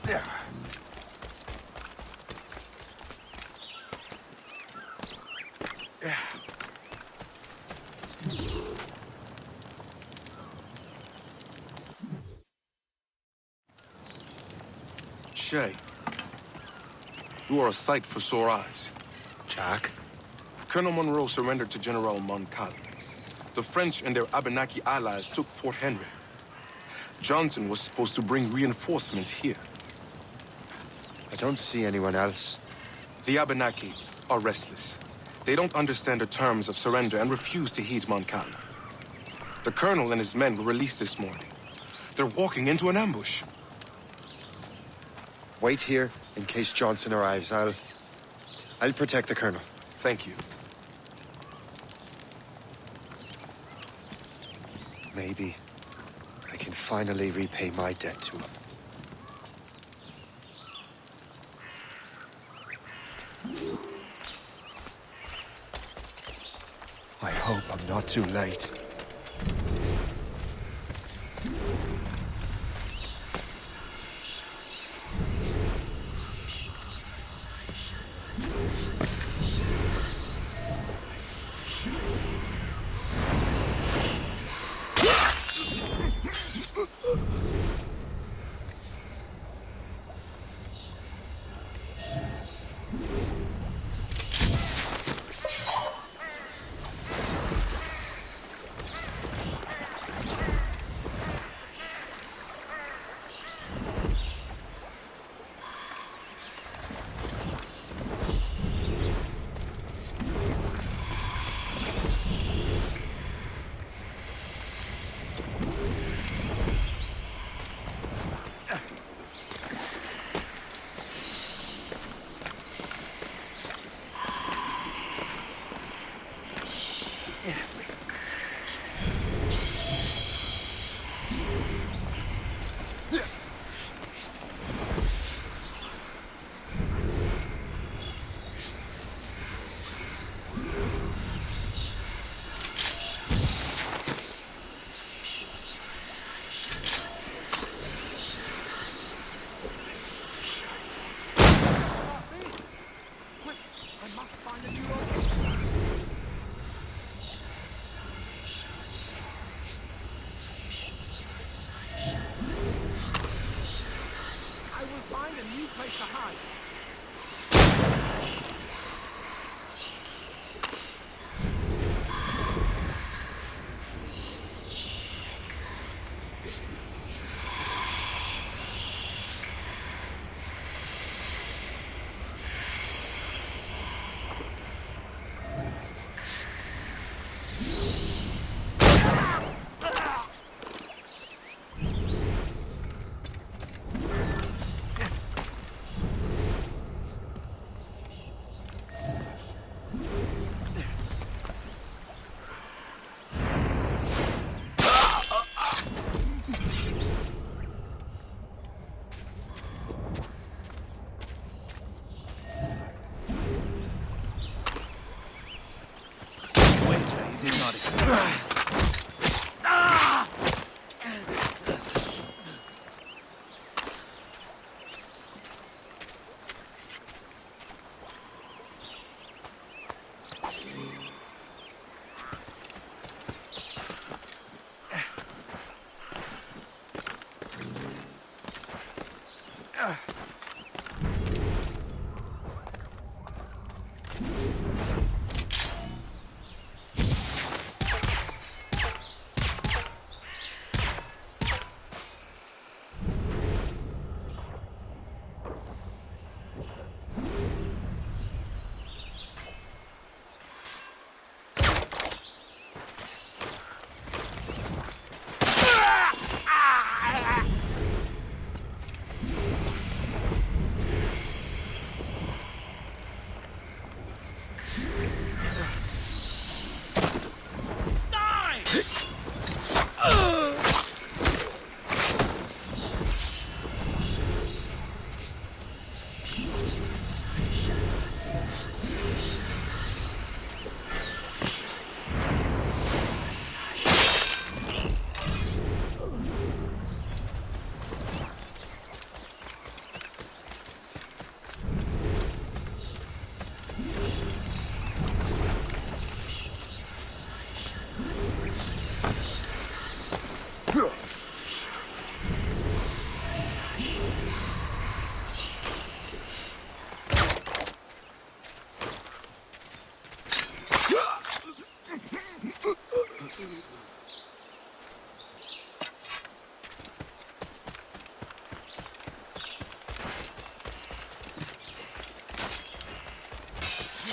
Yeah. Shay, you are a sight for sore eyes. Jack? Colonel Monroe surrendered to General Montcalm. The French and their Abenaki allies took Fort Henry. Johnson was supposed to bring reinforcements here. I don't see anyone else. The Abenaki are restless. They don't understand the terms of surrender and refuse to heed Montcalm. The colonel and his men were released this morning. They're walking into an ambush. Wait here in case Johnson arrives. I'll protect the colonel. Thank you. Maybe I can finally repay my debt to him. I hope I'm not too late.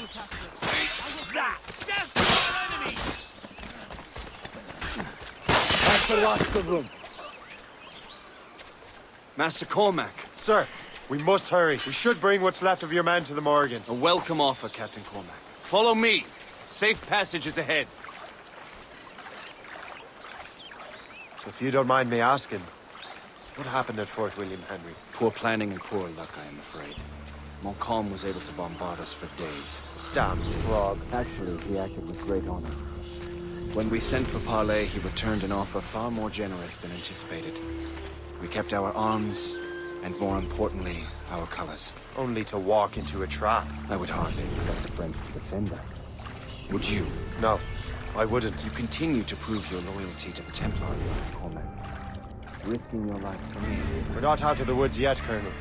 Death to our enemies! That's the last of them. Master Cormac. Sir, we must hurry. We should bring what's left of your men to the Morrigan. A welcome offer, Captain Cormac. Follow me. Safe passage is ahead. So if you don't mind me asking, what happened at Fort William Henry? Poor planning and poor luck, I am afraid. Montcalm was able to bombard us for days. Damn frog. Actually, he acted with great honor. When we sent for parley, he returned an offer far more generous than anticipated. We kept our arms, and more importantly, our colors. Only to walk into a trap. I would hardly expect a friend to defend us. Would you? No, I wouldn't. You continue to prove your loyalty to the Templar, Cormac. Risking your life for me. We're not out of the woods yet, Colonel.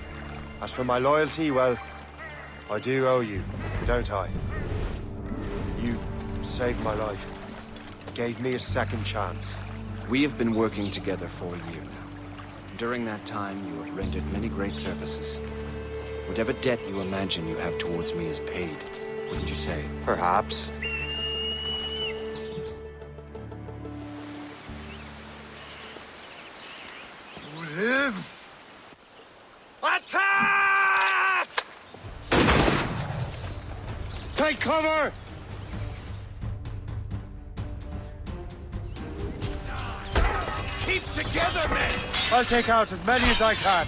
As for my loyalty, well, I do owe you, don't I? You saved my life. Gave me a second chance. We have been working together for a year now. During that time, you have rendered many great services. Whatever debt you imagine you have towards me is paid, wouldn't you say? Perhaps. Live! Attack! Take cover! Keep together, men! I'll take out as many as I can.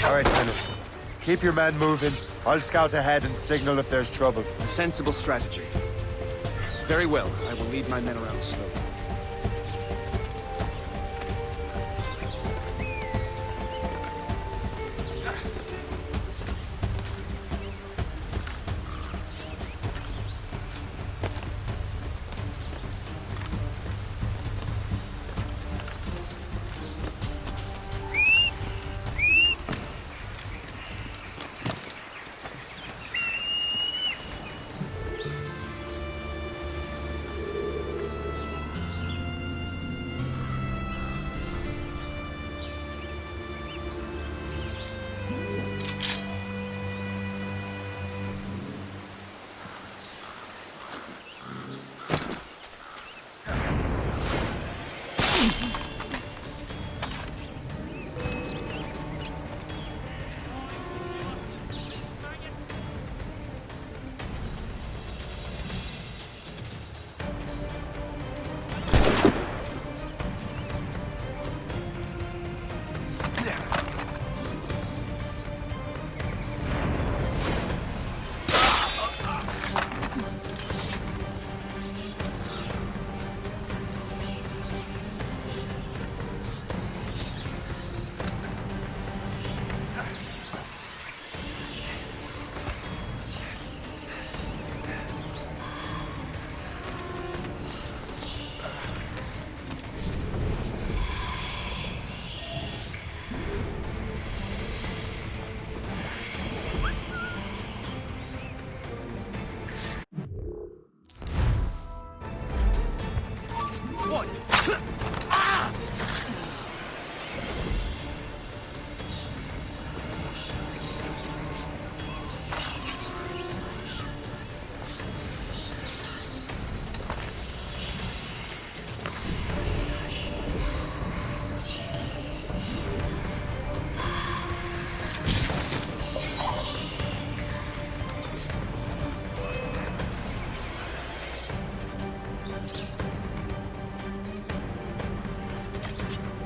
All right, Dennis. Keep your men moving. I'll scout ahead and signal if there's trouble. A sensible strategy. Very well. I will lead my men around slowly.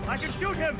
I can shoot him!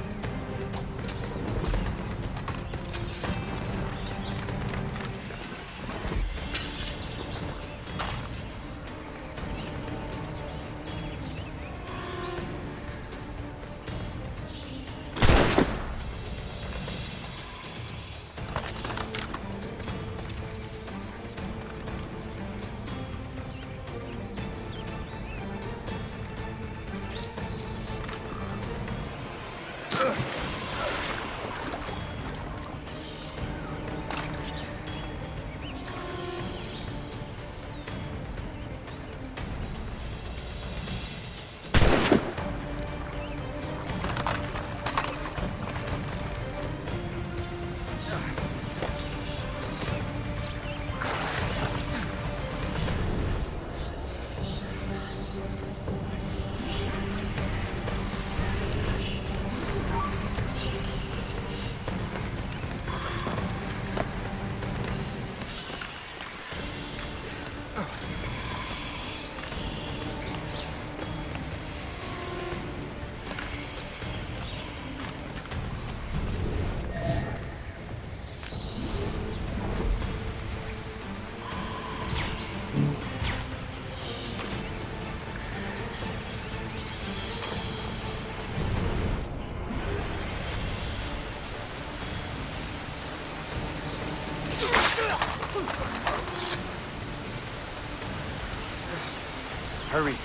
Hurry.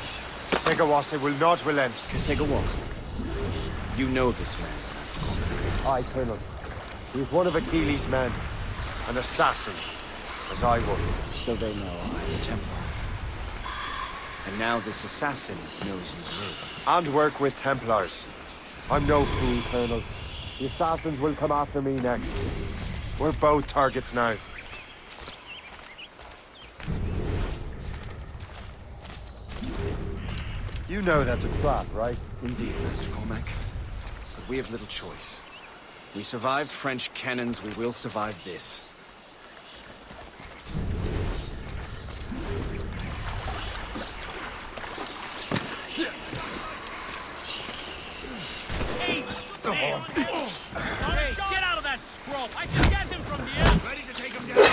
Segawase will not relent. Segawase? You know this man, Master Cormac. Aye, Colonel. He is one of Achilles' men. An assassin, as I would. So they know I'm a Templar. And now this assassin knows you live. And work with Templars. I'm no fool, Colonel. The assassins will come after me next. We're both targets now. You know that's a trap, right? Indeed, Master Cormac. But we have little choice. We survived French cannons, we will survive this. Hey, get out of that scroll! I can get him from here! Ready to take him down?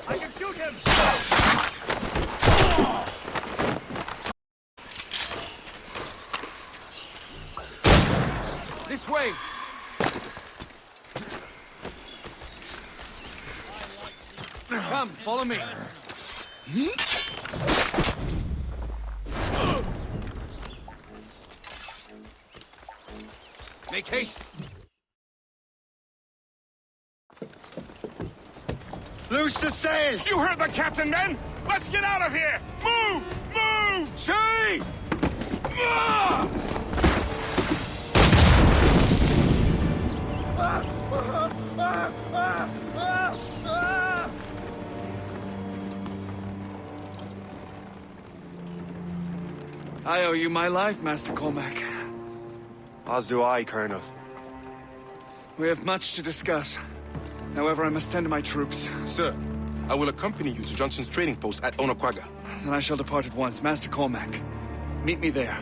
I can shoot him! This way! Come, follow me. Make haste! Loose the sails! You heard the captain, men! Let's get out of here! Move! Move! Shay! Ah! I owe you my life, Master Cormac. As do I, Colonel. We have much to discuss. However, I must tend to my troops. Sir, I will accompany you to Johnson's trading post at Onakwaga. Then I shall depart at once. Master Cormac, meet me there.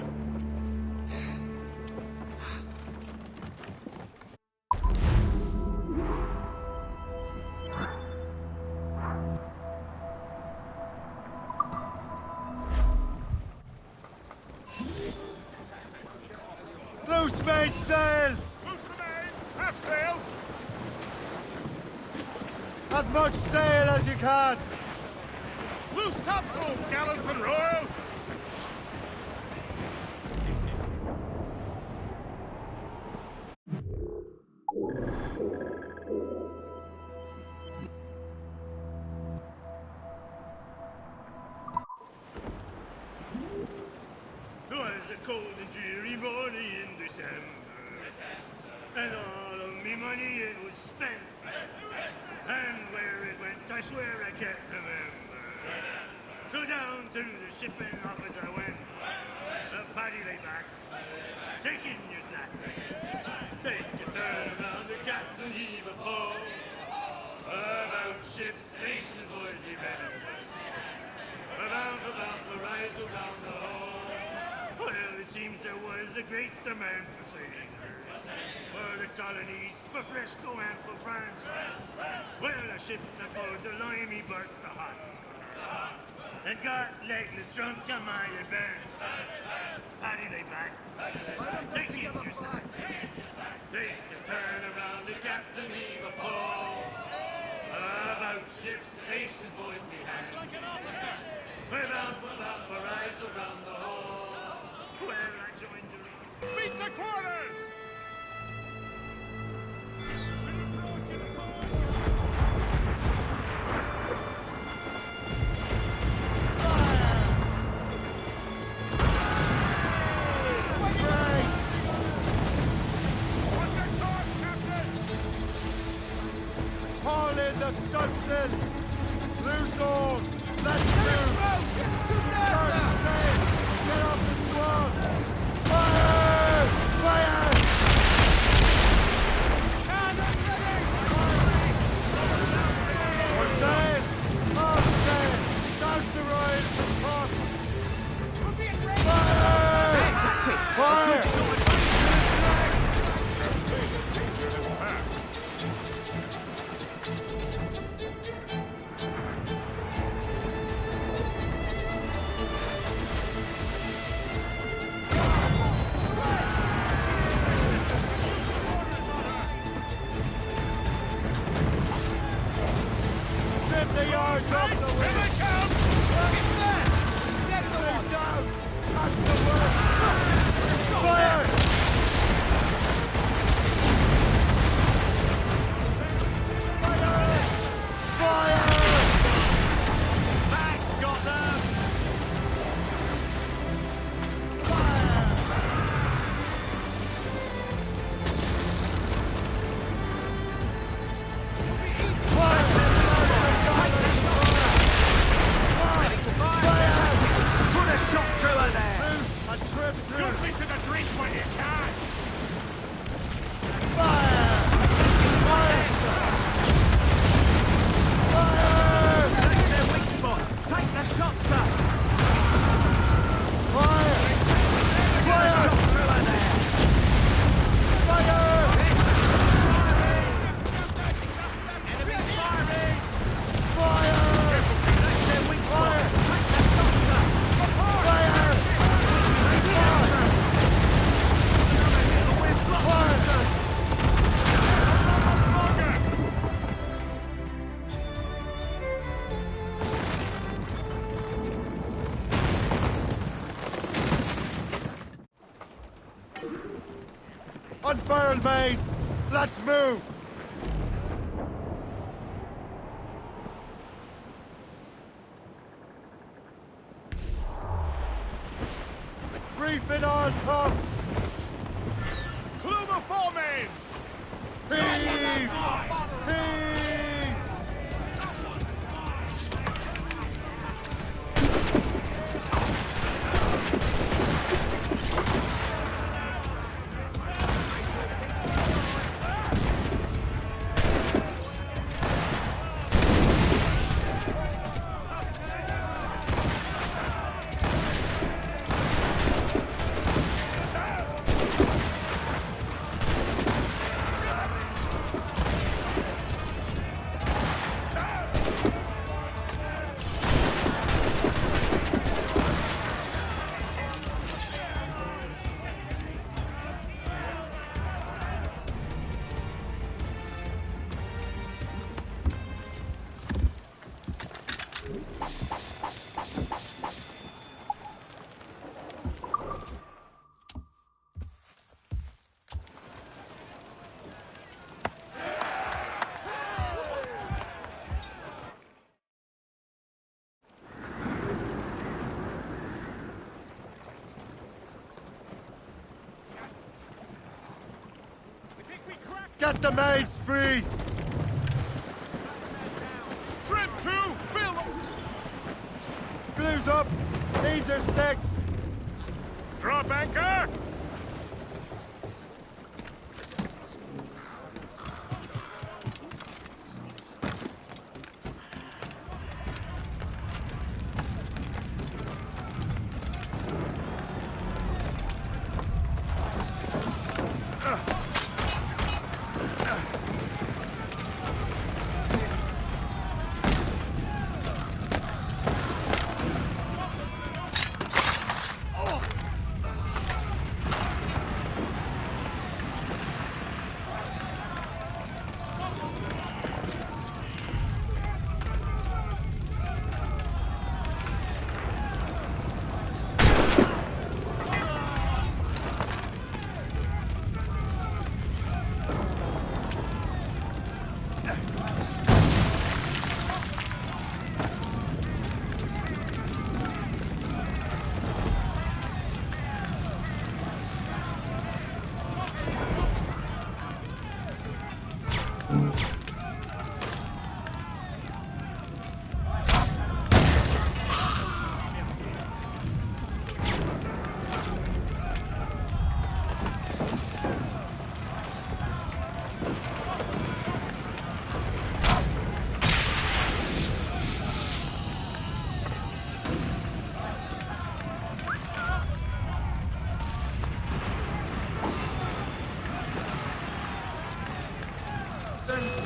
Loose main sails! Loose the mains! Half sails! As much sail as you can! Loose topsails, gallants and royals! Twas a cold and dreary morning in December, and all of me money it was spent, and where it went I swear I can't remember. So down to the shipping office I went, a paddy lay back, taking your snack. Take a turn around the captain heave a pole, about ship's station boys be better. About the rise around the hole. Well, it seems there was a great demand for sailors, for the colonies, for Fresco and for France. Well, I shipped aboard the Limey Bart the Hot, and got legless drunk on my advance. Paddy lay back, taking your snack. Take a turn around the captain heave a pole, about ship's stations boys behind. We're bound for rise around the to quarters! Haul in the stunsails! Loose all! Let's move! Start sail! Get off the squad! Fire! Fire! For sail! Off sail! Douse the royals and cross! Fire! Fire! Trim the yards off the wind! Here it comes! Get the one down! That's the worst! Fire! Fire! Fire! Max got them! Put a shot through her there! A trip through! Jump into the drink when you can! Fire! Fire! Fire! That's their weak spot! Take the shot, sir! Fire! Fire! Shot through her there! Fire! Enemy's firing! Fire! That's their weak spot! Take the shot, sir! Fire! We're blocked, sir! Unfurl, mates! Let's move! Reef it on tops! Kluber foremains! Heave! Heave! Get the mates free! Strip two! Fill! Glues up! These are sticks! Drop anchor!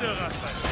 sera facile.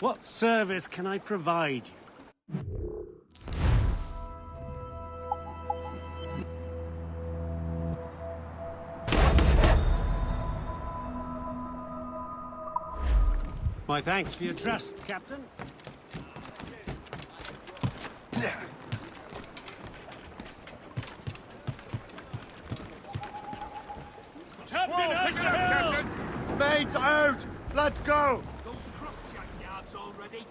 What service can I provide you? My thanks for your trust, Captain. Captain! Mates out! Let's go! Those cross-jack yards already?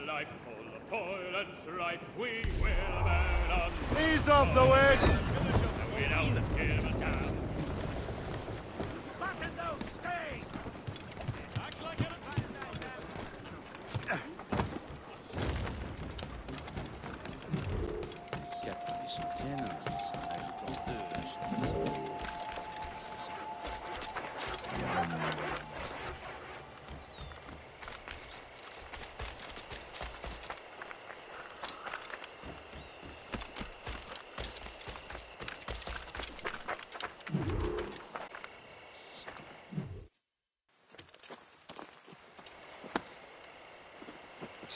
Life full of toil and strife, we will burn on. Ease off the wind! And we don't give a damn. Batten those stays! Act like it.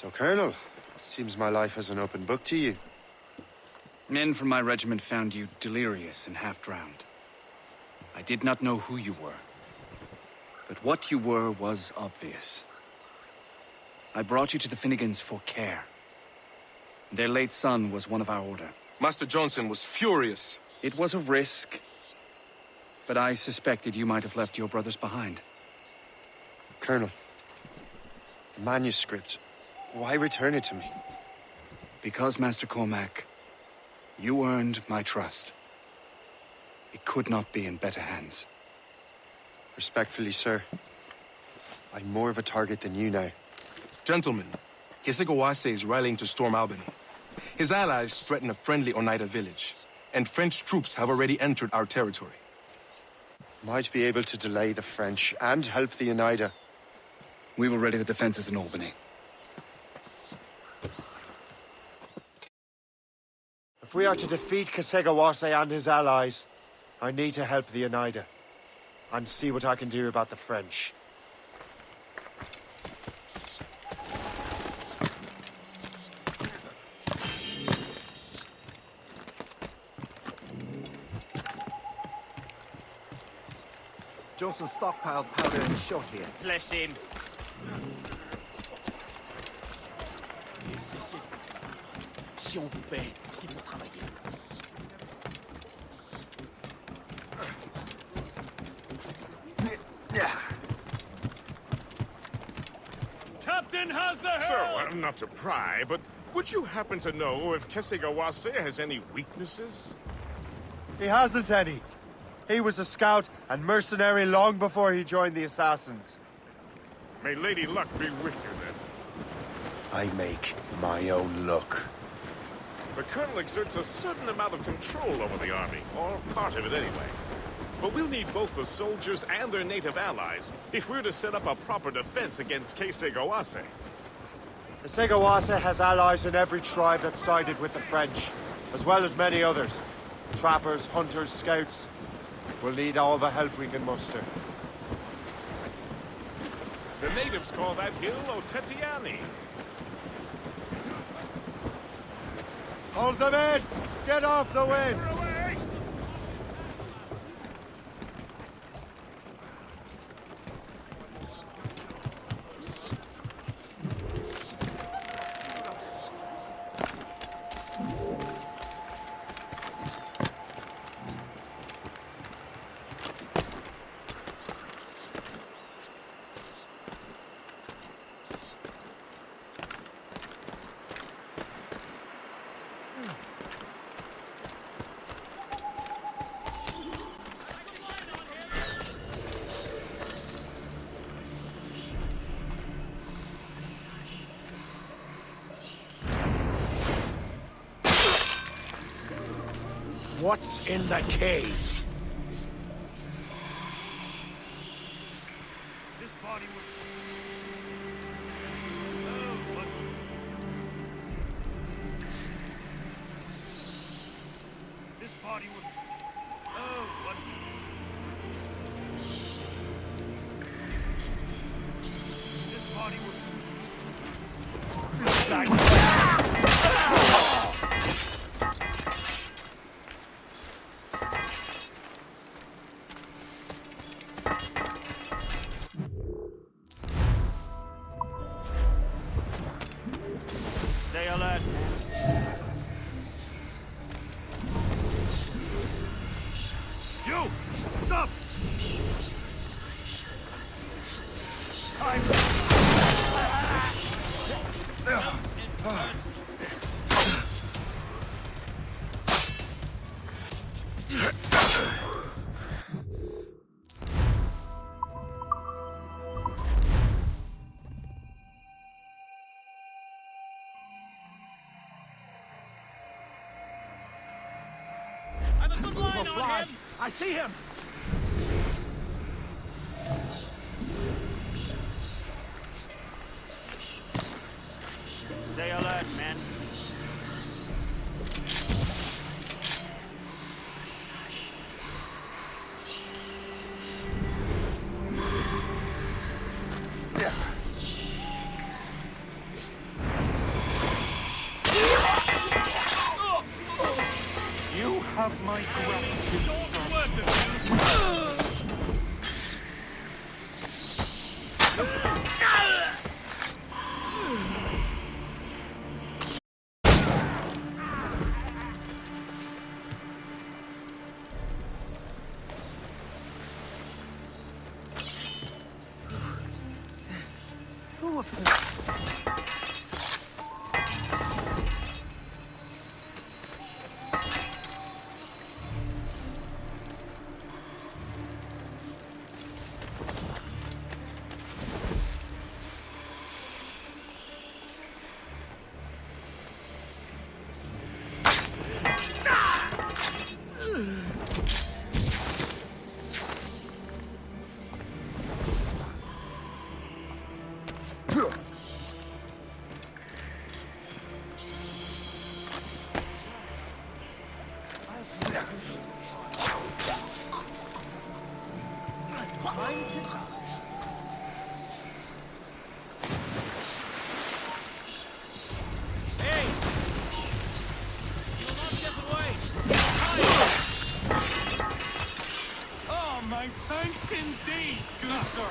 So, Colonel, it seems my life is an open book to you. Men from my regiment found you delirious and half-drowned. I did not know who you were. But what you were was obvious. I brought you to the Finnegans for care. Their late son was one of our order. Master Johnson was furious. It was a risk, but I suspected you might have left your brothers behind. Colonel, the manuscript, why return it to me? Because, Master Cormac, you earned my trust. It could not be in better hands. Respectfully, sir, I'm more of a target than you now. Gentlemen, Kesegowaase is rallying to storm Albany. His allies threaten a friendly Oneida village, and French troops have already entered our territory. Might be able to delay the French and help the Oneida. We will ready the defenses in Albany. If we are to defeat Kesegawase and his allies, I need to help the Oneida. And see what I can do about the French. Johnson stockpiled powder and shot here. Bless him. Si on vous paie, c'est pour travailler. Captain has the helm! So, not to pry, but would you happen to know if Kesegawase has any weaknesses? He hasn't any. He was a scout and mercenary long before he joined the Assassins. May Lady Luck be with you, then. I make my own luck. The Colonel exerts a certain amount of control over the army, or part of it anyway. But we'll need both the soldiers and their native allies if we're to set up a proper defense against Kesegawase. Kesegawase has allies in every tribe that sided with the French, as well as many others. Trappers, hunters, scouts. We'll need all the help we can muster. The natives call that hill Otetiani. Hold them in! Get off the wind! What's in the cave? This body was... Oh, what... This body was... Oh, what... This body was... Stay alert. You! Stop! I'm a good line on him. I see him. Stay alert, men. time to die. Hey! You'll not get away! Oh, my thanks indeed, good sir.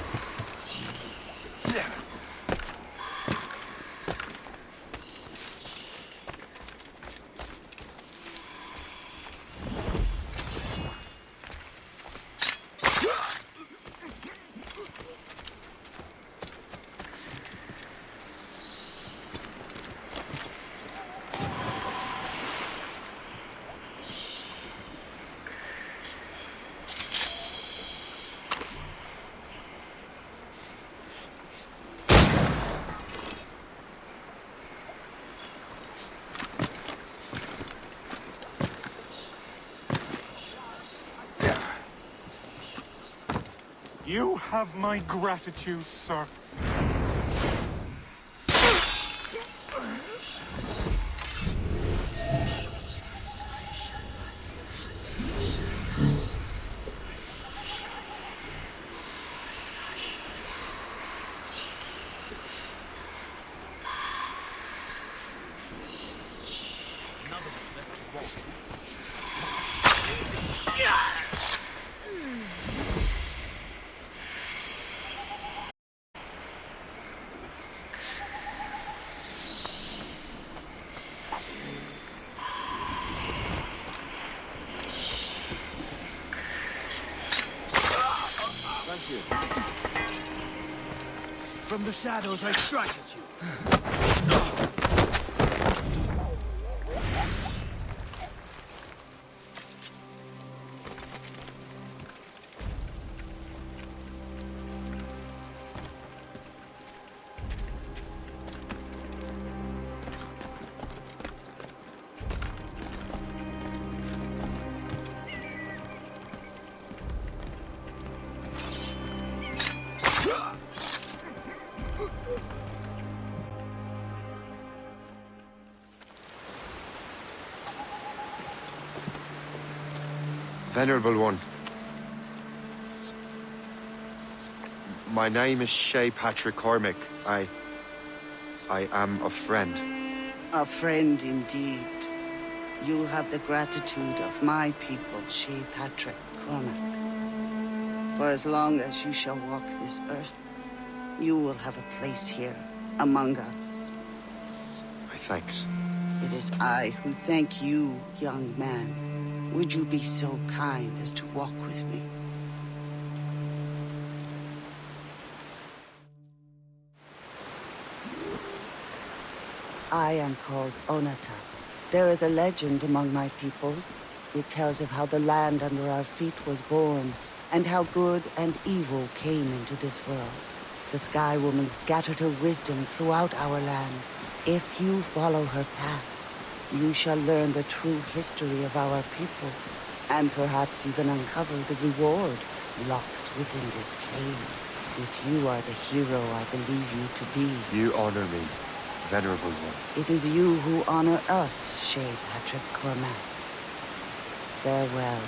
You have my gratitude, sir. Thank you. From the shadows, I strike at you. Venerable One. My name is Shay Patrick Cormac. I am a friend. A friend indeed. You have the gratitude of my people, Shay Patrick Cormac. For as long as you shall walk this earth, you will have a place here, among us. My thanks. It is I who thank you, young man. Would you be so kind as to walk with me? I am called Onata. There is a legend among my people. It tells of how the land under our feet was born, and how good and evil came into this world. The Sky Woman scattered her wisdom throughout our land. If you follow her path, you shall learn the true history of our people, and perhaps even uncover the reward locked within this cave. If you are the hero I believe you to be. You honor me, Venerable One. It is you who honor us, Shay Patrick Cormac. Farewell.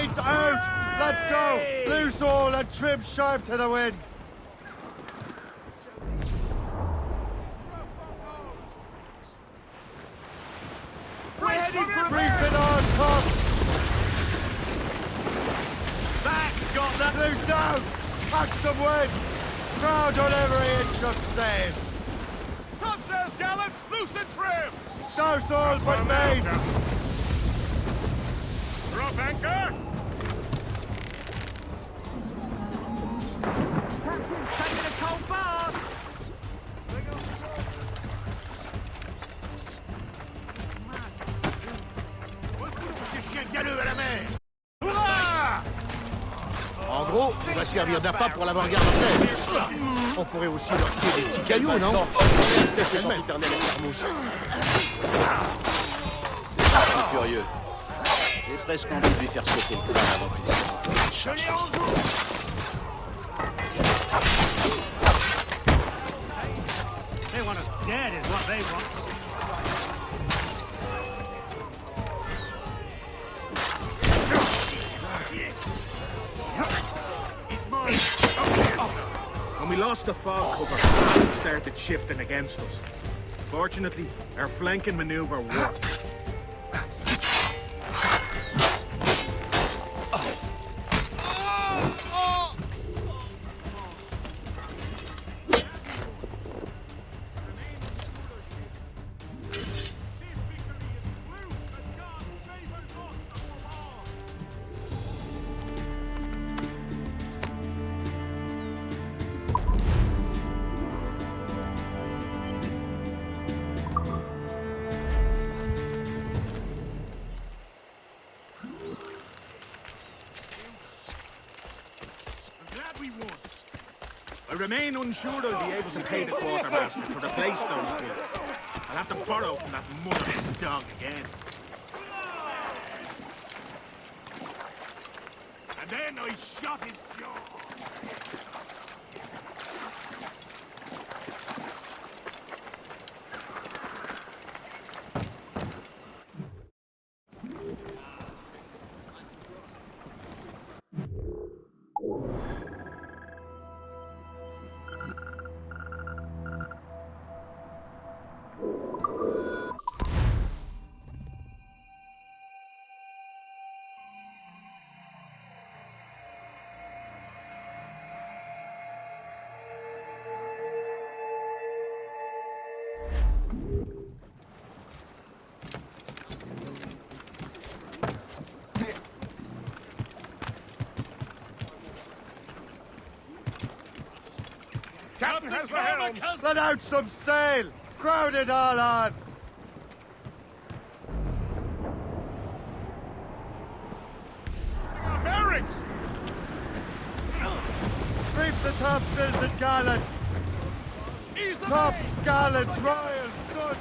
mates out! Let's go! Loose all and trim sharp to the wind! Reef it on, top! That's got that! Loose down! Pack some wind! Crowd on every inch of sail! Topsails, gallants! Loose and trim! Douse all but main! Drop anchor! Captain's taking a cold bath! Galeux à la mer! Hurrah! En gros, on va servir d'appât pour l'avant-garde anglaise. On pourrait aussi leur tirer des petits cailloux, non? C'est l'éternel escarmouche. C'est curieux. J'ai presque envie de lui faire sauter le crâne avant qu'il se charge suicide. They want us dead is what they want. When we lost the fog cover, it started shifting against us. Fortunately, our flanking maneuver worked. I remain unsure I'll be able to pay the quartermaster to replace those bullets. I'll have to borrow from that motherless dog again. And then I shot his jaw. Captain has the helm! Let out some sail! Crowd it all on! Our bearings! Reef the topsails and gallants! Ease the Tops, gallants, royals, studs!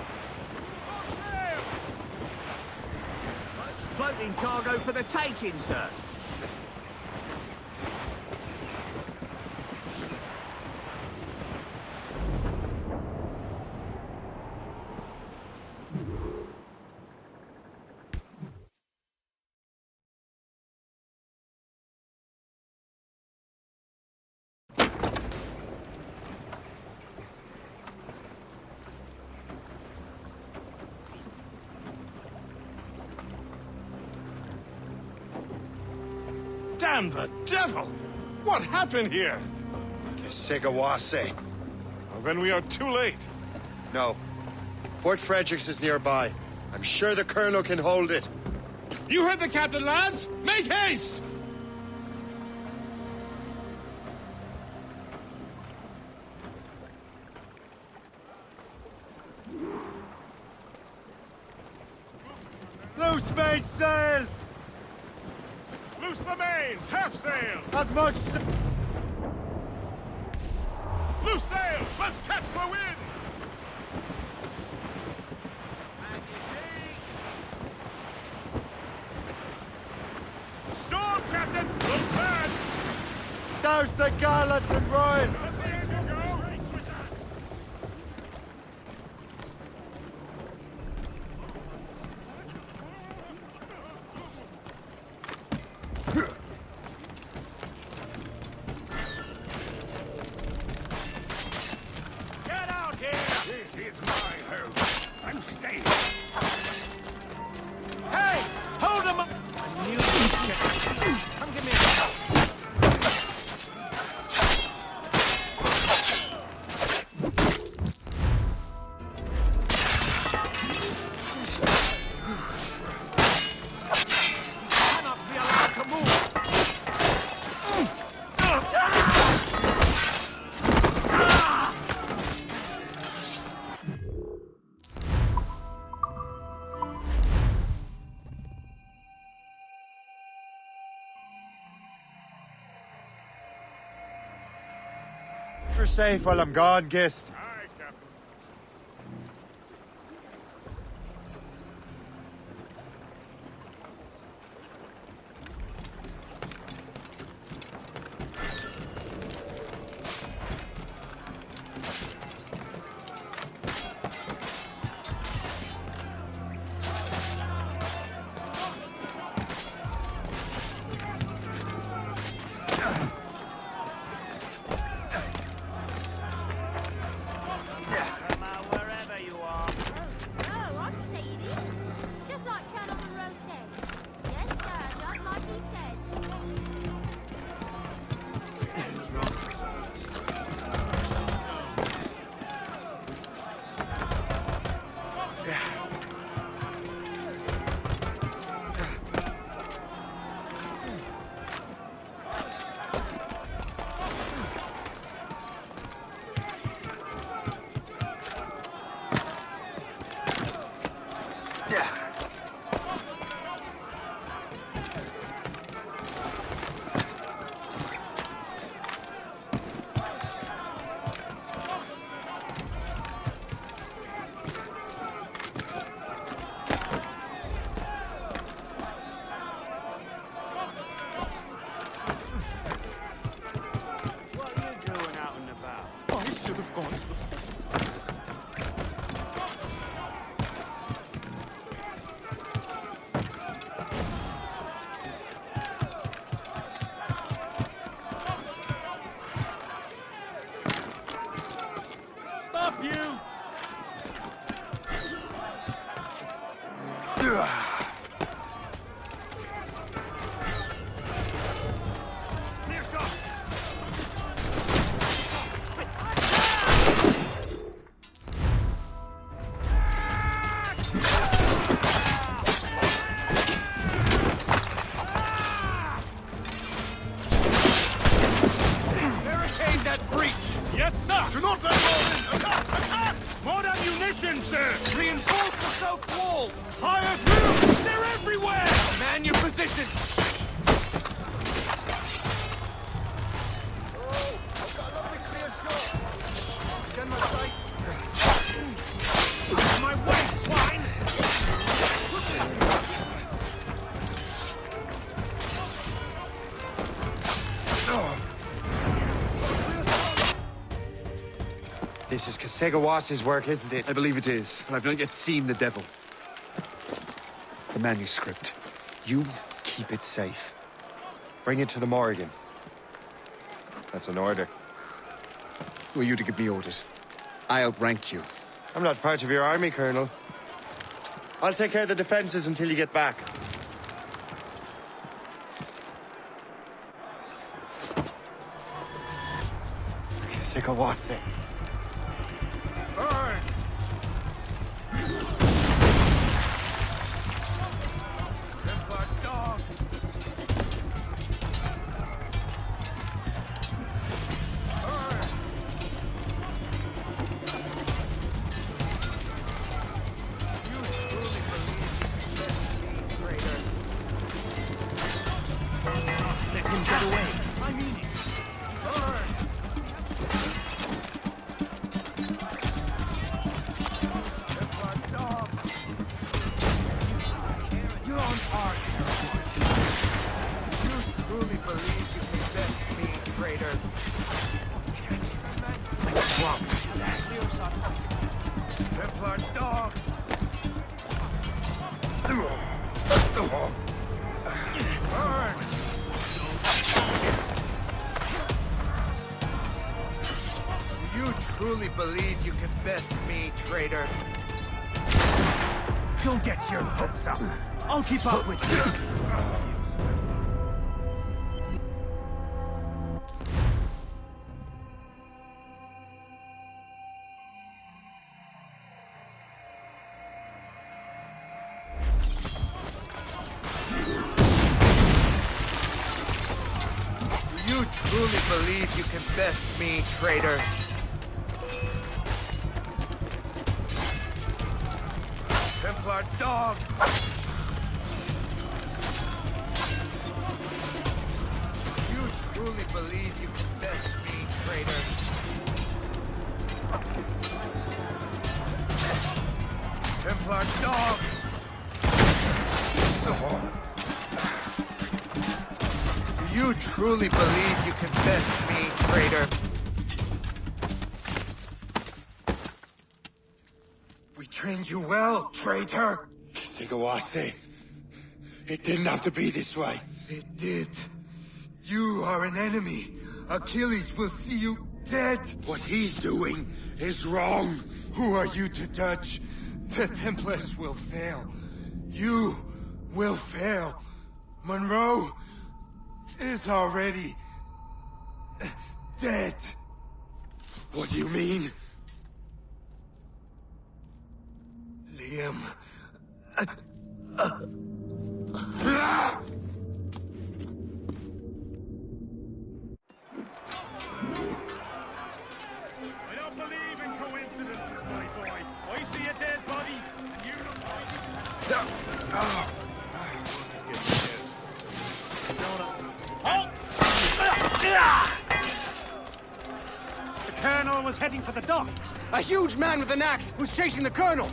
Floating cargo for the taking, sir. Damn the devil! What happened here? Kesigawase. Well, then we are too late. No. Fort Fredericks is nearby. I'm sure the colonel can hold it. You heard the captain, lads! Make haste! Loose mainsails! Loose the mains! Half sails! As much Loose sails! Let's catch the wind! Storm, Captain! Looks bad! douse the gallants and royals! Keep her safe while I'm gone, Gist. This is Kasegawasi's work, isn't it? I believe it is, but I've not yet seen the devil. The manuscript. You keep it safe. Bring it to the Morrigan. That's an order. Who are you to give me orders? I outrank you. I'm not part of your army, Colonel. I'll take care of the defenses until you get back. Kasegawasi. You truly believe you can best me, traitor? Don't get your hopes up. I'll keep up with you. You truly believe you can best me, traitor? Templar dog! You truly believe you can best me, traitor? Templar dog! Do you truly believe you can best me, traitor? We trained you well, traitor! Sigawase. It didn't have to be this way. It did. You are an enemy. Achilles will see you dead. What he's doing is wrong. Who are you to judge? The Templars will fail. You will fail. Monroe is already dead. What do you mean? Liam. I don't believe in coincidences, my boy. I see a dead body, and you look like The Colonel was heading for the docks. A huge man with an axe who's chasing the Colonel!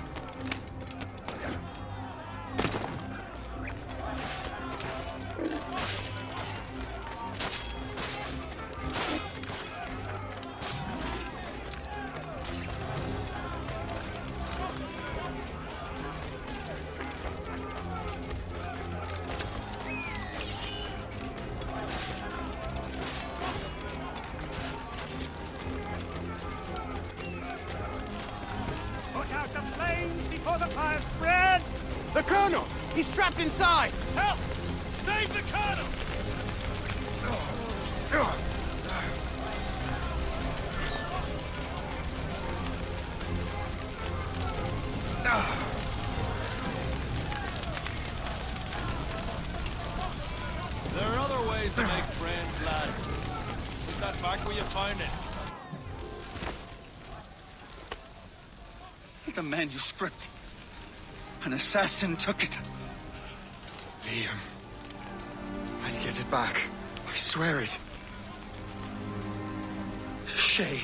Put out the flames before the fire spreads! The Colonel! He's trapped inside! Help! Save the Colonel! There are other ways to make friends, lad. Put that back where you find it. The manuscript. An assassin took it. Liam. I'll get it back. I swear it. Shay.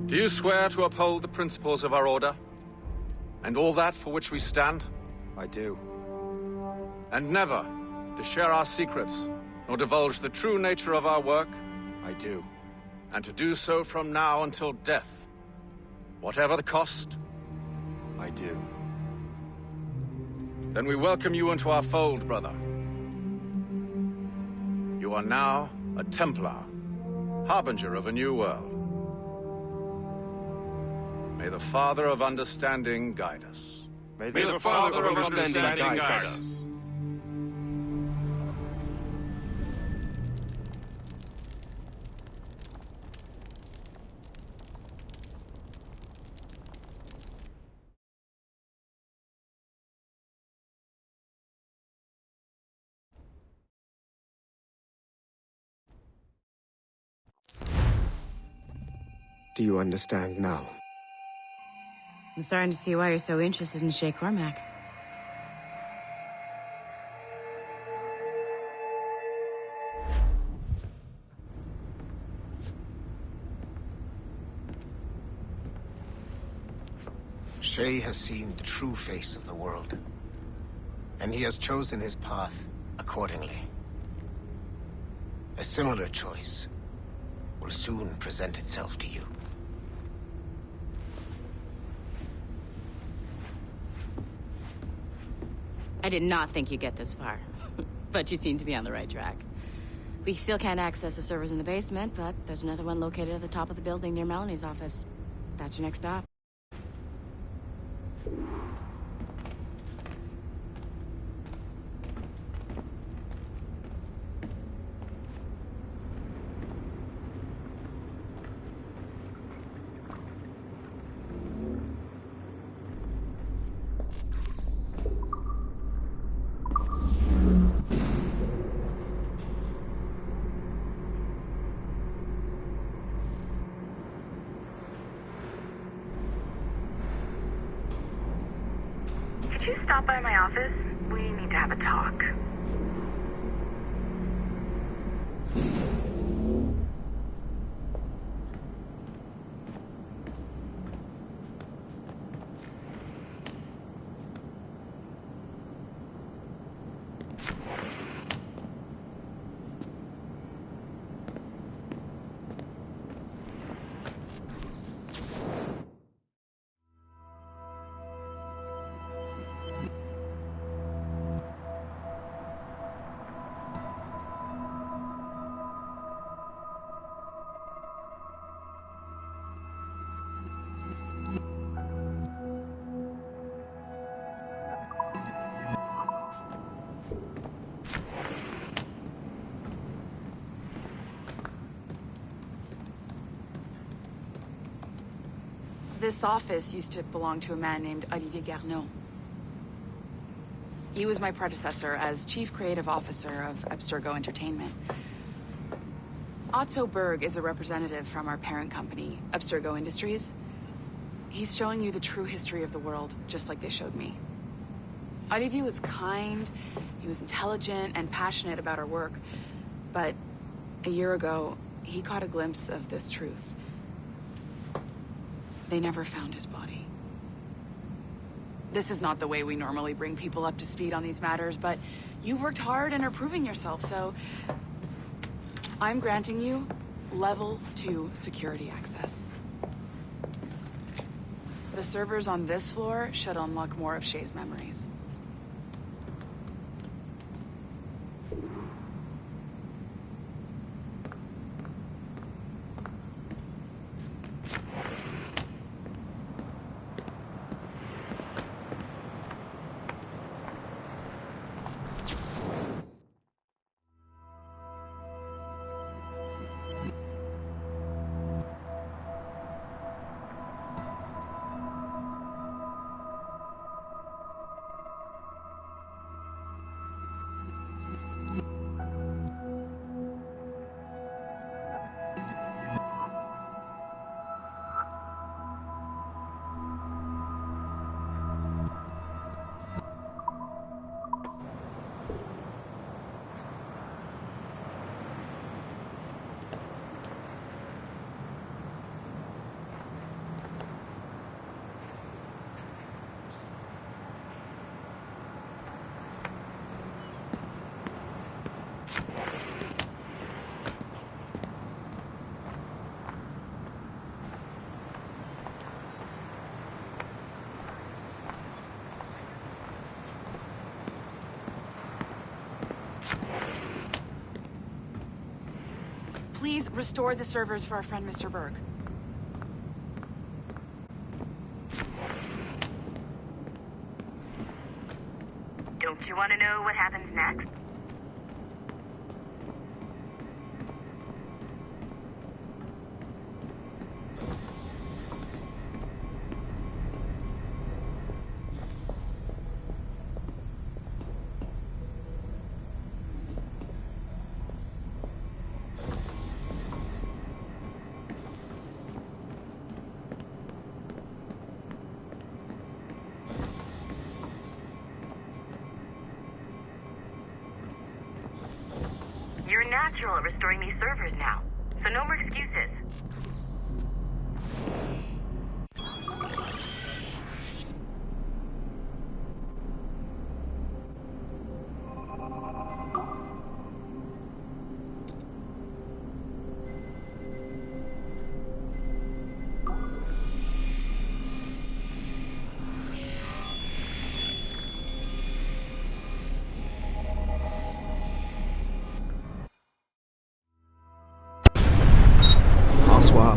Do you swear to uphold the principles of our order? And all that for which we stand? I do. And never to share our secrets, nor divulge the true nature of our work? I do. And to do so from now until death, whatever the cost? I do. Then we welcome you into our fold, brother. You are now a Templar. harbinger of a new world. May the Father of Understanding guide us. May the Father of Understanding guide us. Do you understand now? I'm starting to see why you're so interested in Shay Cormac. Shay has seen the true face of the world, and he has chosen his path accordingly. A similar choice will soon present itself to you. I did not think you'd get this far, but you seem to be on the right track. We still can't access the servers in the basement, but there's another one located at the top of the building near Melanie's office. That's your next stop. Could you stop by my office? We need to have a talk. This office used to belong to a man named Olivier Garneau. He was my predecessor as Chief Creative Officer of Abstergo Entertainment. Otto Berg is a representative from our parent company, Abstergo Industries. He's showing you the true history of the world, just like they showed me. Olivier was kind, he was intelligent and passionate about our work, but a year ago, he caught a glimpse of this truth. They never found his body. This is not the way we normally bring people up to speed on these matters, but you've worked hard and are proving yourself, so I'm granting you level 2 security access. The servers on this floor should unlock more of Shay's memories. please restore the servers for our friend Mr. Berg? Don't you want to know what happens next? You're natural at restoring these servers now, so no more excuses.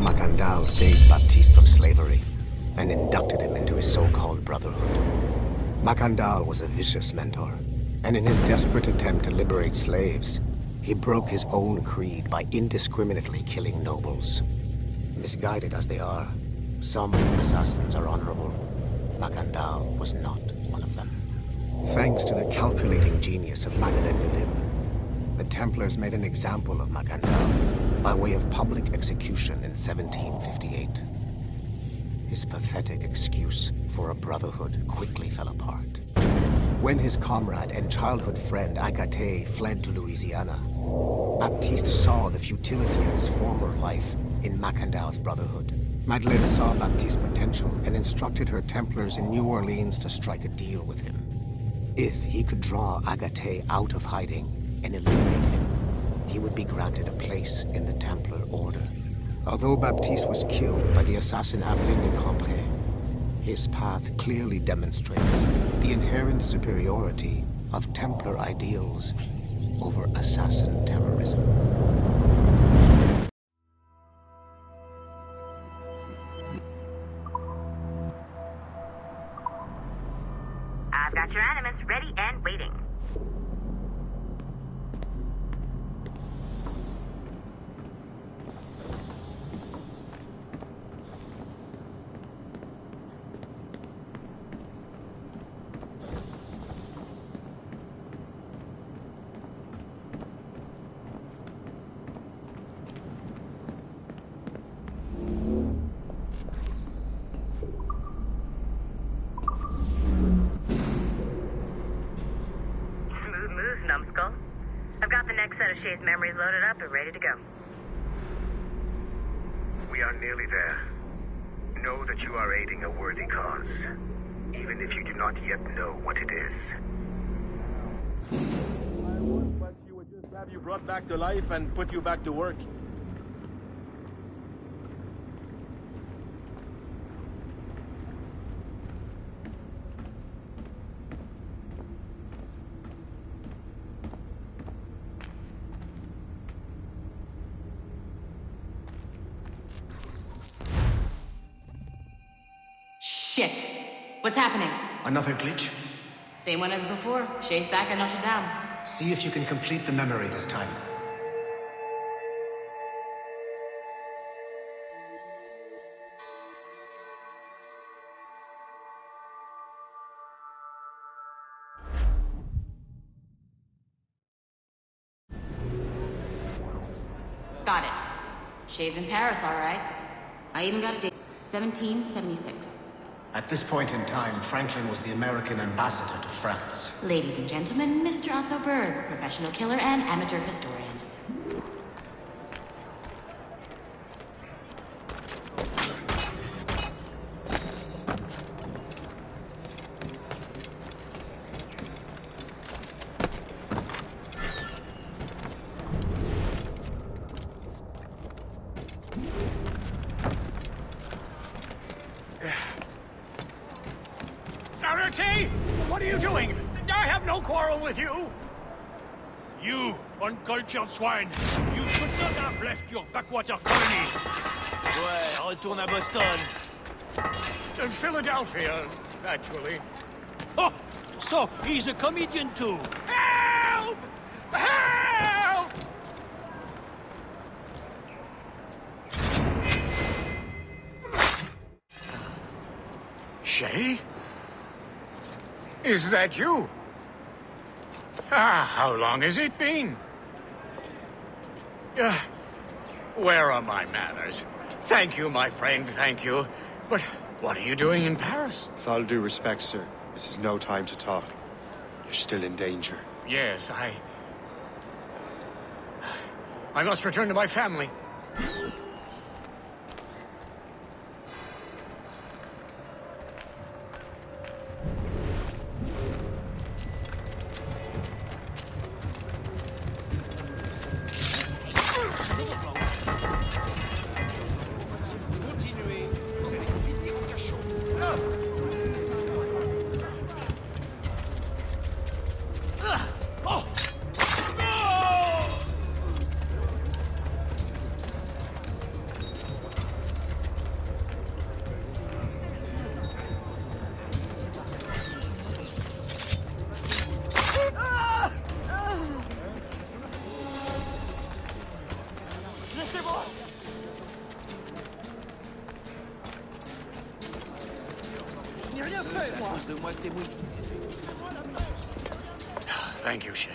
Macandal saved Baptiste from slavery and inducted him into his so-called brotherhood. Macandal was a vicious mentor, and in his desperate attempt to liberate slaves, he broke his own creed by indiscriminately killing nobles. Misguided as they are, some assassins are honorable. Macandal was not one of them. Thanks to the calculating genius of Madeleine de Lille, the Templars made an example of Macandal by way of public execution in 1758. His pathetic excuse for a brotherhood quickly fell apart. When his comrade and childhood friend Agathe fled to Louisiana, Baptiste saw the futility of his former life in Macandal's brotherhood. Madeleine saw Baptiste's potential and instructed her Templars in New Orleans to strike a deal with him. If he could draw Agathe out of hiding and eliminate him, he would be granted a place in the Templar Order. Although Baptiste was killed by the assassin Aveline de Cambrai, his path clearly demonstrates the inherent superiority of Templar ideals over assassin terrorism. I've got your animus ready and waiting. Numbskull. I've got the next set of Shay's memories loaded up and ready to go. We are nearly there. Know that you are aiding a worthy cause, even if you do not yet know what it is. I would, but she would just have you brought back to life and put you back to work. Shit. What's happening? Another glitch? Same one as before. Shay's back at Notre Dame. See if you can complete the memory this time. Got it. Shay's in Paris, all right. I even got a date. 1776. At this point in time, Franklin was the American ambassador to France. Ladies and gentlemen, Mr. Otto Berg, professional killer and amateur historian. What are you doing? I have no quarrel with you. You Uncultured swine! You should not have left your backwater colony! Ouais, retourne à Boston. In Philadelphia, actually. Oh, so he's a comedian too. Help! Help! Shay? Is that you? How long has it been? Where are my manners? Thank you, my friend, thank you. But what are you doing in Paris? With all due respect, sir, this is no time to talk. You're still in danger. Yes, I must return to my family. Thank you, Shay.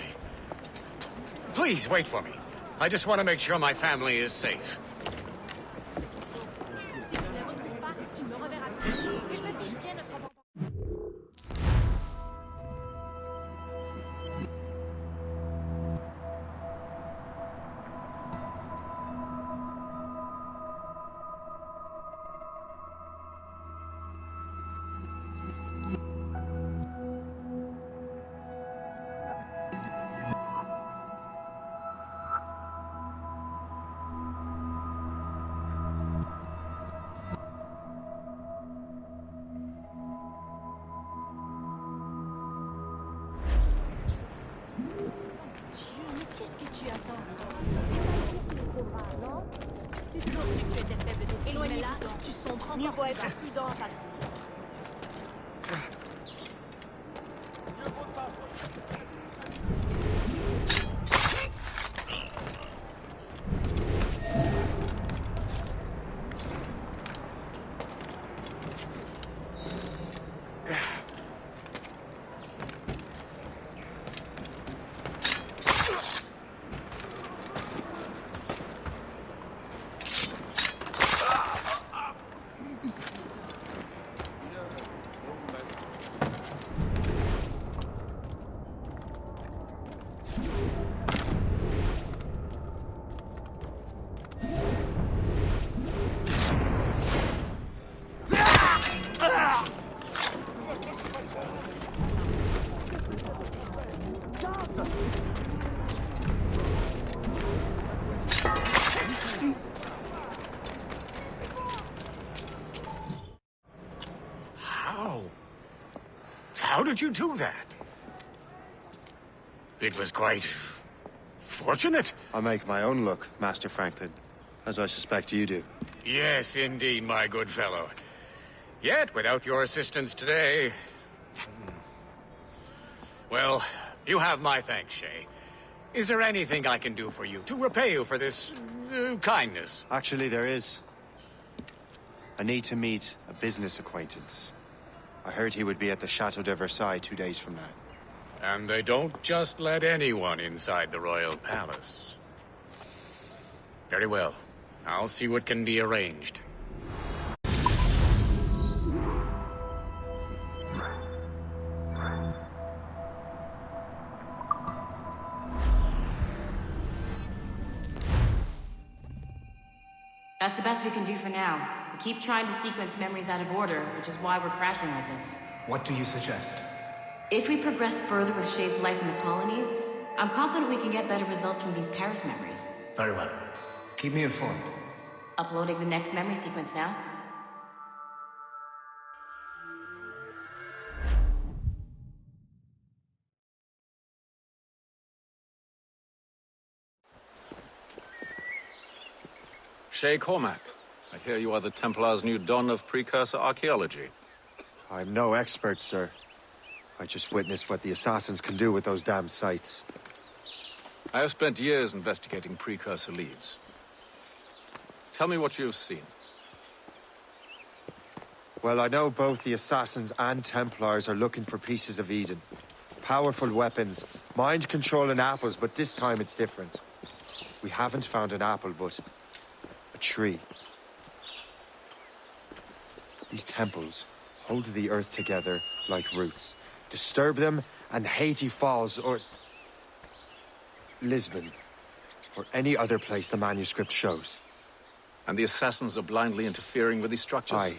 Please, wait for me. I just want to make sure my family is safe. Mieux vaut être prudent par ici. How did you do that? It was quite fortunate. I make my own luck, Master Franklin, as I suspect you do. Yes, indeed, my good fellow. Yet, without your assistance today... Well, you have my thanks, Shay. Is there anything I can do for you to repay you for this kindness? Actually, there is. I need to meet a business acquaintance. I heard he would be at the Chateau de Versailles 2 days from now. And they don't just let anyone inside the royal palace. Very well. I'll see what can be arranged. That's the best we can do for now. We keep trying to sequence memories out of order, which is why we're crashing like this. What do you suggest? If we progress further with Shay's life in the colonies, I'm confident we can get better results from these Paris memories. Very well. Keep me informed. Uploading the next memory sequence now. Shay Cormac, I hear you are the Templar's new don of precursor archaeology. I'm no expert, sir. I just witnessed what the assassins can do with those damn sites. I have spent years investigating precursor leads. Tell me what you've seen. Well, I know both the assassins and Templars are looking for pieces of Eden. Powerful weapons, mind-controlling apples, but this time it's different. We haven't found an apple, but a tree. These temples hold the earth together like roots. Disturb them, and Haiti falls, or Lisbon, or any other place the manuscript shows. And the assassins are blindly interfering with these structures? Aye.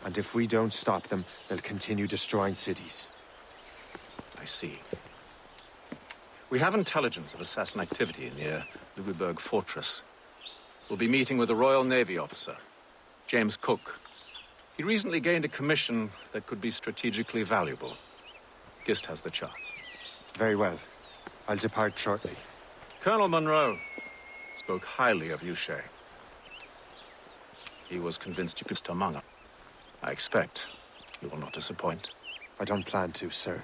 And if we don't stop them, they'll continue destroying cities. I see. We have intelligence of assassin activity near Louisburg Fortress. We'll be meeting with a Royal Navy officer, James Cook. He recently gained a commission that could be strategically valuable. Gist has the charts. Very well. I'll depart shortly. Colonel Monroe spoke highly of you, Shay. He was convinced you could stamanga. I expect you will not disappoint. I don't plan to, sir.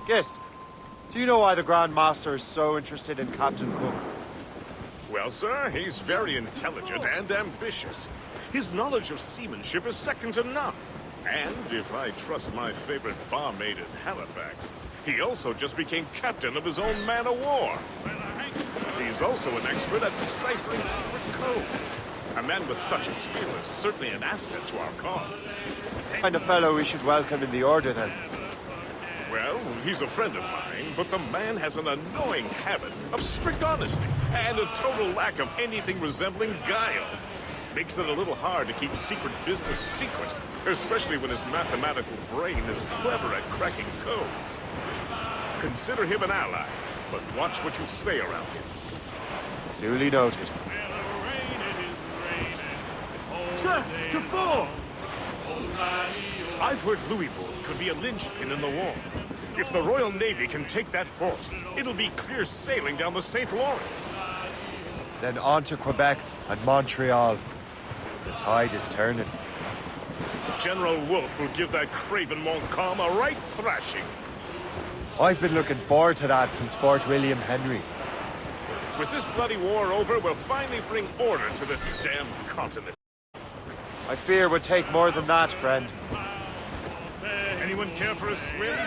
Guest, do you know why the Grand Master is so interested in Captain Cook? Well, sir, he's very intelligent and ambitious. His knowledge of seamanship is second to none. And if I trust my favorite barmaid in Halifax, he also just became captain of his own man-of-war. He's also an expert at deciphering secret codes. A man with such a skill is certainly an asset to our cause. Kind of fellow we should welcome in the Order, then. Well, he's a friend of mine, but the man has an annoying habit of strict honesty and a total lack of anything resembling guile. Makes it a little hard to keep secret business secret, especially when his mathematical brain is clever at cracking codes. Consider him an ally, but watch what you say around him. Duly noted. Sir, to fore! I've heard Louisbourg could be a linchpin in the war. If the Royal Navy can take that fort, it'll be clear sailing down the St. Lawrence. Then on to Quebec and Montreal. The tide is turning. General Wolfe will give that craven Montcalm a right thrashing. I've been looking forward to that since Fort William Henry. With this bloody war over, we'll finally bring order to this damn continent. I fear would take more than that, friend. Anyone care for a swim?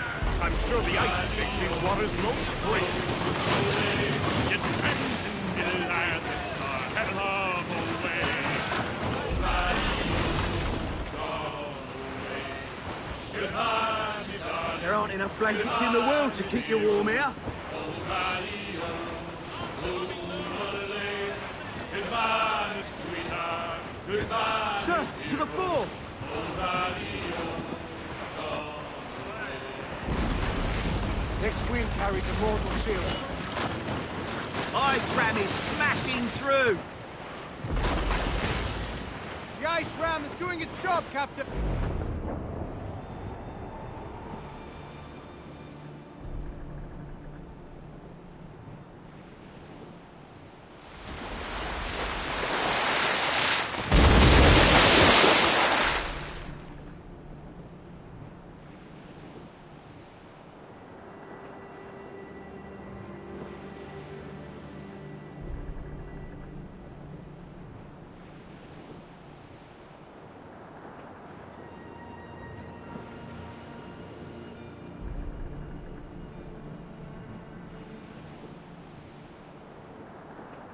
I'm sure the ice makes these waters most bracing. There aren't enough blankets in the world to keep you warm here. Sir, to the fore! This wind carries a mortal chill. Ice ram is smashing through! The ice ram is doing its job, Captain.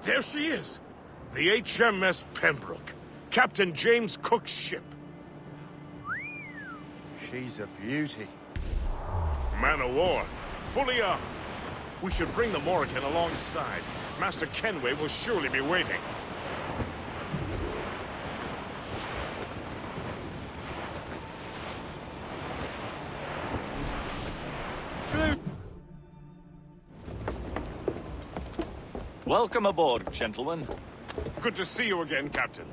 There she is! The HMS Pembroke, Captain James Cook's ship. She's a beauty. Man of war, fully armed. We should bring the Morrigan alongside. Master Kenway will surely be waiting. Welcome aboard, gentlemen. Good to see you again, Captain.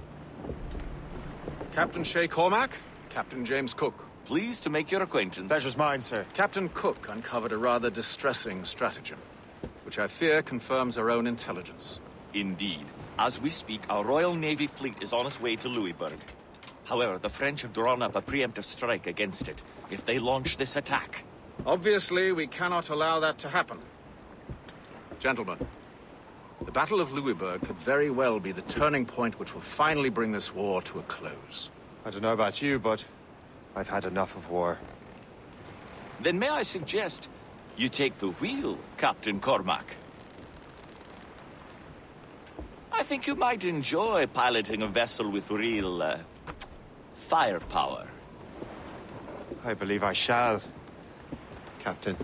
Captain Shay Cormac, Captain James Cook. Pleased to make your acquaintance. Pleasure's mine, sir. Captain Cook uncovered a rather distressing stratagem, which I fear confirms our own intelligence. Indeed. As we speak, our Royal Navy fleet is on its way to Louisburg. However, the French have drawn up a preemptive strike against it if they launch this attack. Obviously, we cannot allow that to happen. Gentlemen, the Battle of Louisburg could very well be the turning point which will finally bring this war to a close. I don't know about you, but I've had enough of war. Then may I suggest you take the wheel, Captain Cormac? I think you might enjoy piloting a vessel with real, firepower. I believe I shall, Captain.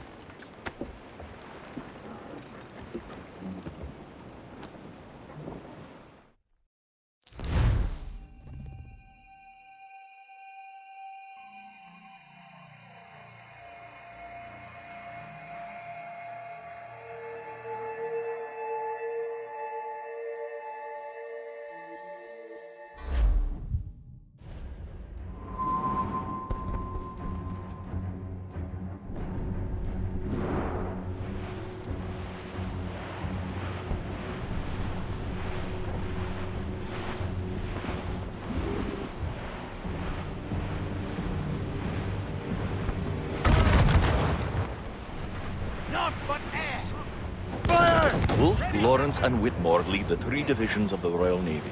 Wolfe, Lawrence, and Whitmore lead the 3 divisions of the Royal Navy.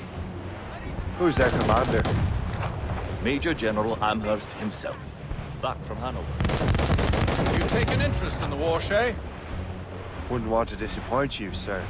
Who's their commander? Major General Amherst himself, back from Hanover. You take an interest in the war, Shay? Wouldn't want to disappoint you, sir.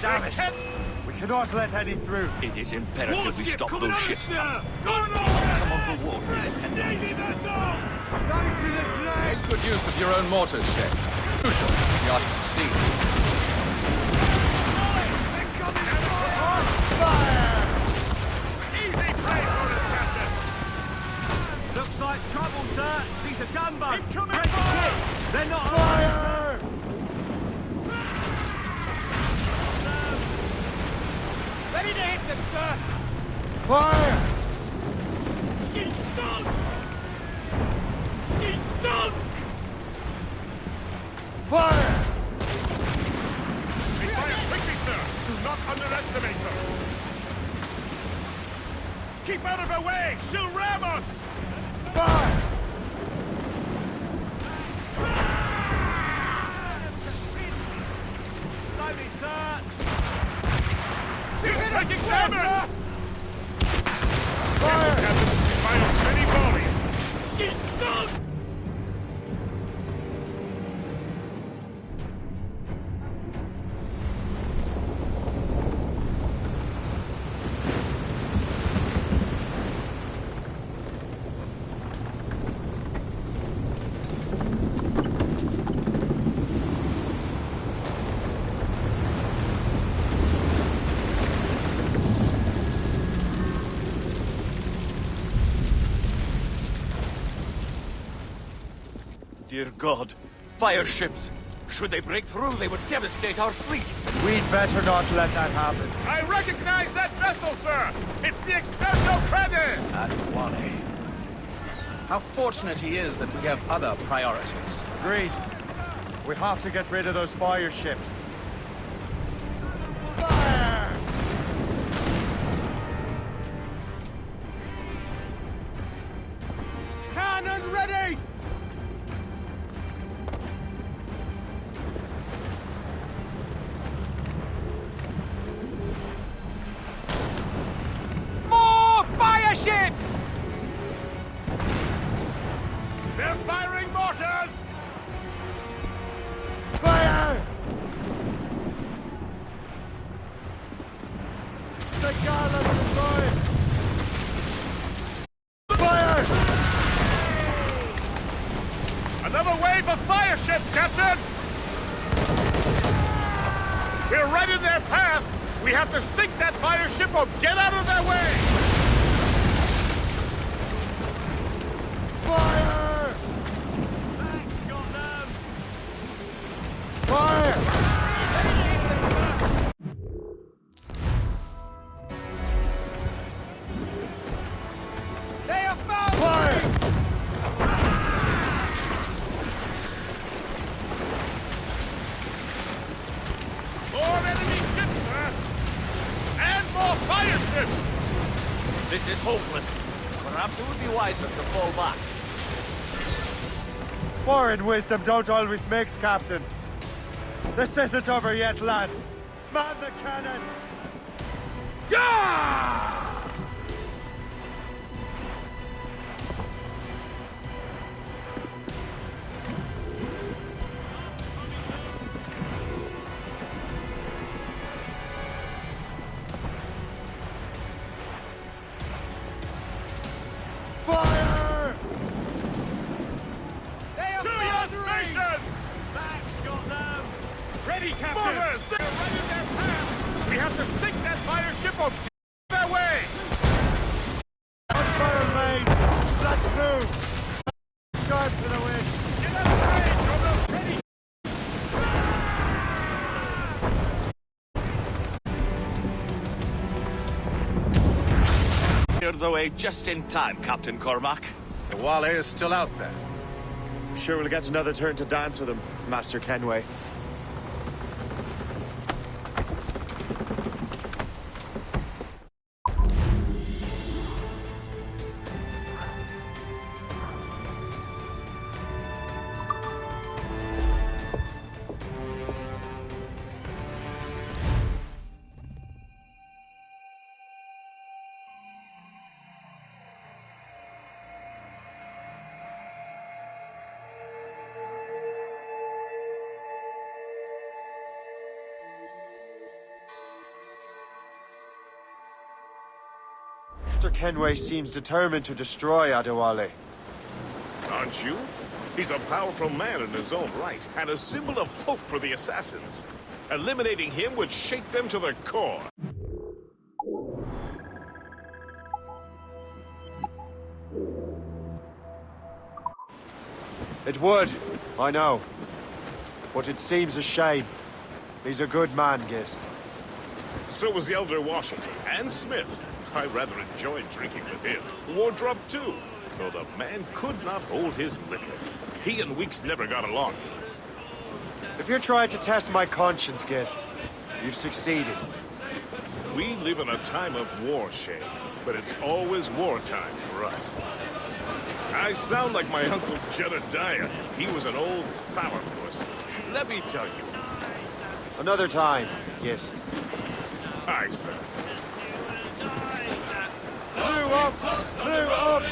Damn it! We cannot let any through. It is imperative we stop those ships. Come on the water. Make good use of your own mortars, Shay. Crucial if you are to succeed. Easy play for us, Captain. Looks like trouble, sir. These are gunboats. Great ships. They're not alive. Ready to hit them, sir! Fire! She's sunk! She's sunk! Fire! They fire quickly, sir! Do not underestimate them! Keep out of her way! She'll ram us! Fire! Slowly, sir! She's taking damage! Fire! Captain, she fires many volleys! She's sunk! Dear God, fire ships! Should they break through, they would devastate our fleet! We'd better not let that happen. I recognize that vessel, sir! It's the Experto Credit! And Wally. How fortunate he is that we have other priorities. Agreed. We have to get rid of those fire ships. Fire! Cannon ready! fire ships, Captain! We're right in their path! We have to sink that fire ship or get out of their way! Fire! That's got them! Fire! They are found! Fire! More enemy ships, sir! And more fire ships! This is hopeless. Perhaps it would be wiser to fall back. Foreign wisdom don't always mix, Captain. This isn't over yet, lads. Man the cannons! Yeah! Fire! They are To your stations! That's got them! ready, Captain! Movers! They're right in their path! We have to sink that fire ship or get their way! On fire, mates! Let's move! Sharp to the wind! Get out of the way, Jonas! Ready! Cleared the way just in time, Captain Cormac. The Wale is still out there. I'm sure we'll get another turn to dance with him, Master Kenway. Master Kenway seems determined to destroy Adewale. Aren't you? He's a powerful man in his own right, and a symbol of hope for the assassins. Eliminating him would shake them to their core. It would, I know. But it seems a shame. He's a good man, Gist. So was the Elder Washington and Smith. I rather enjoyed drinking with him. Wardrop too, though the man could not hold his liquor. He and Weeks never got along. If you're trying to test my conscience, Gist, you've succeeded. We live in a time of war, Shay, but it's always wartime for us. I sound like my Uncle Jedediah. He was an old sourpuss. Let me tell you. Another time, Gist. Aye, sir. Clue up! Clue up!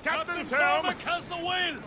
Captain Cormac has the wheel!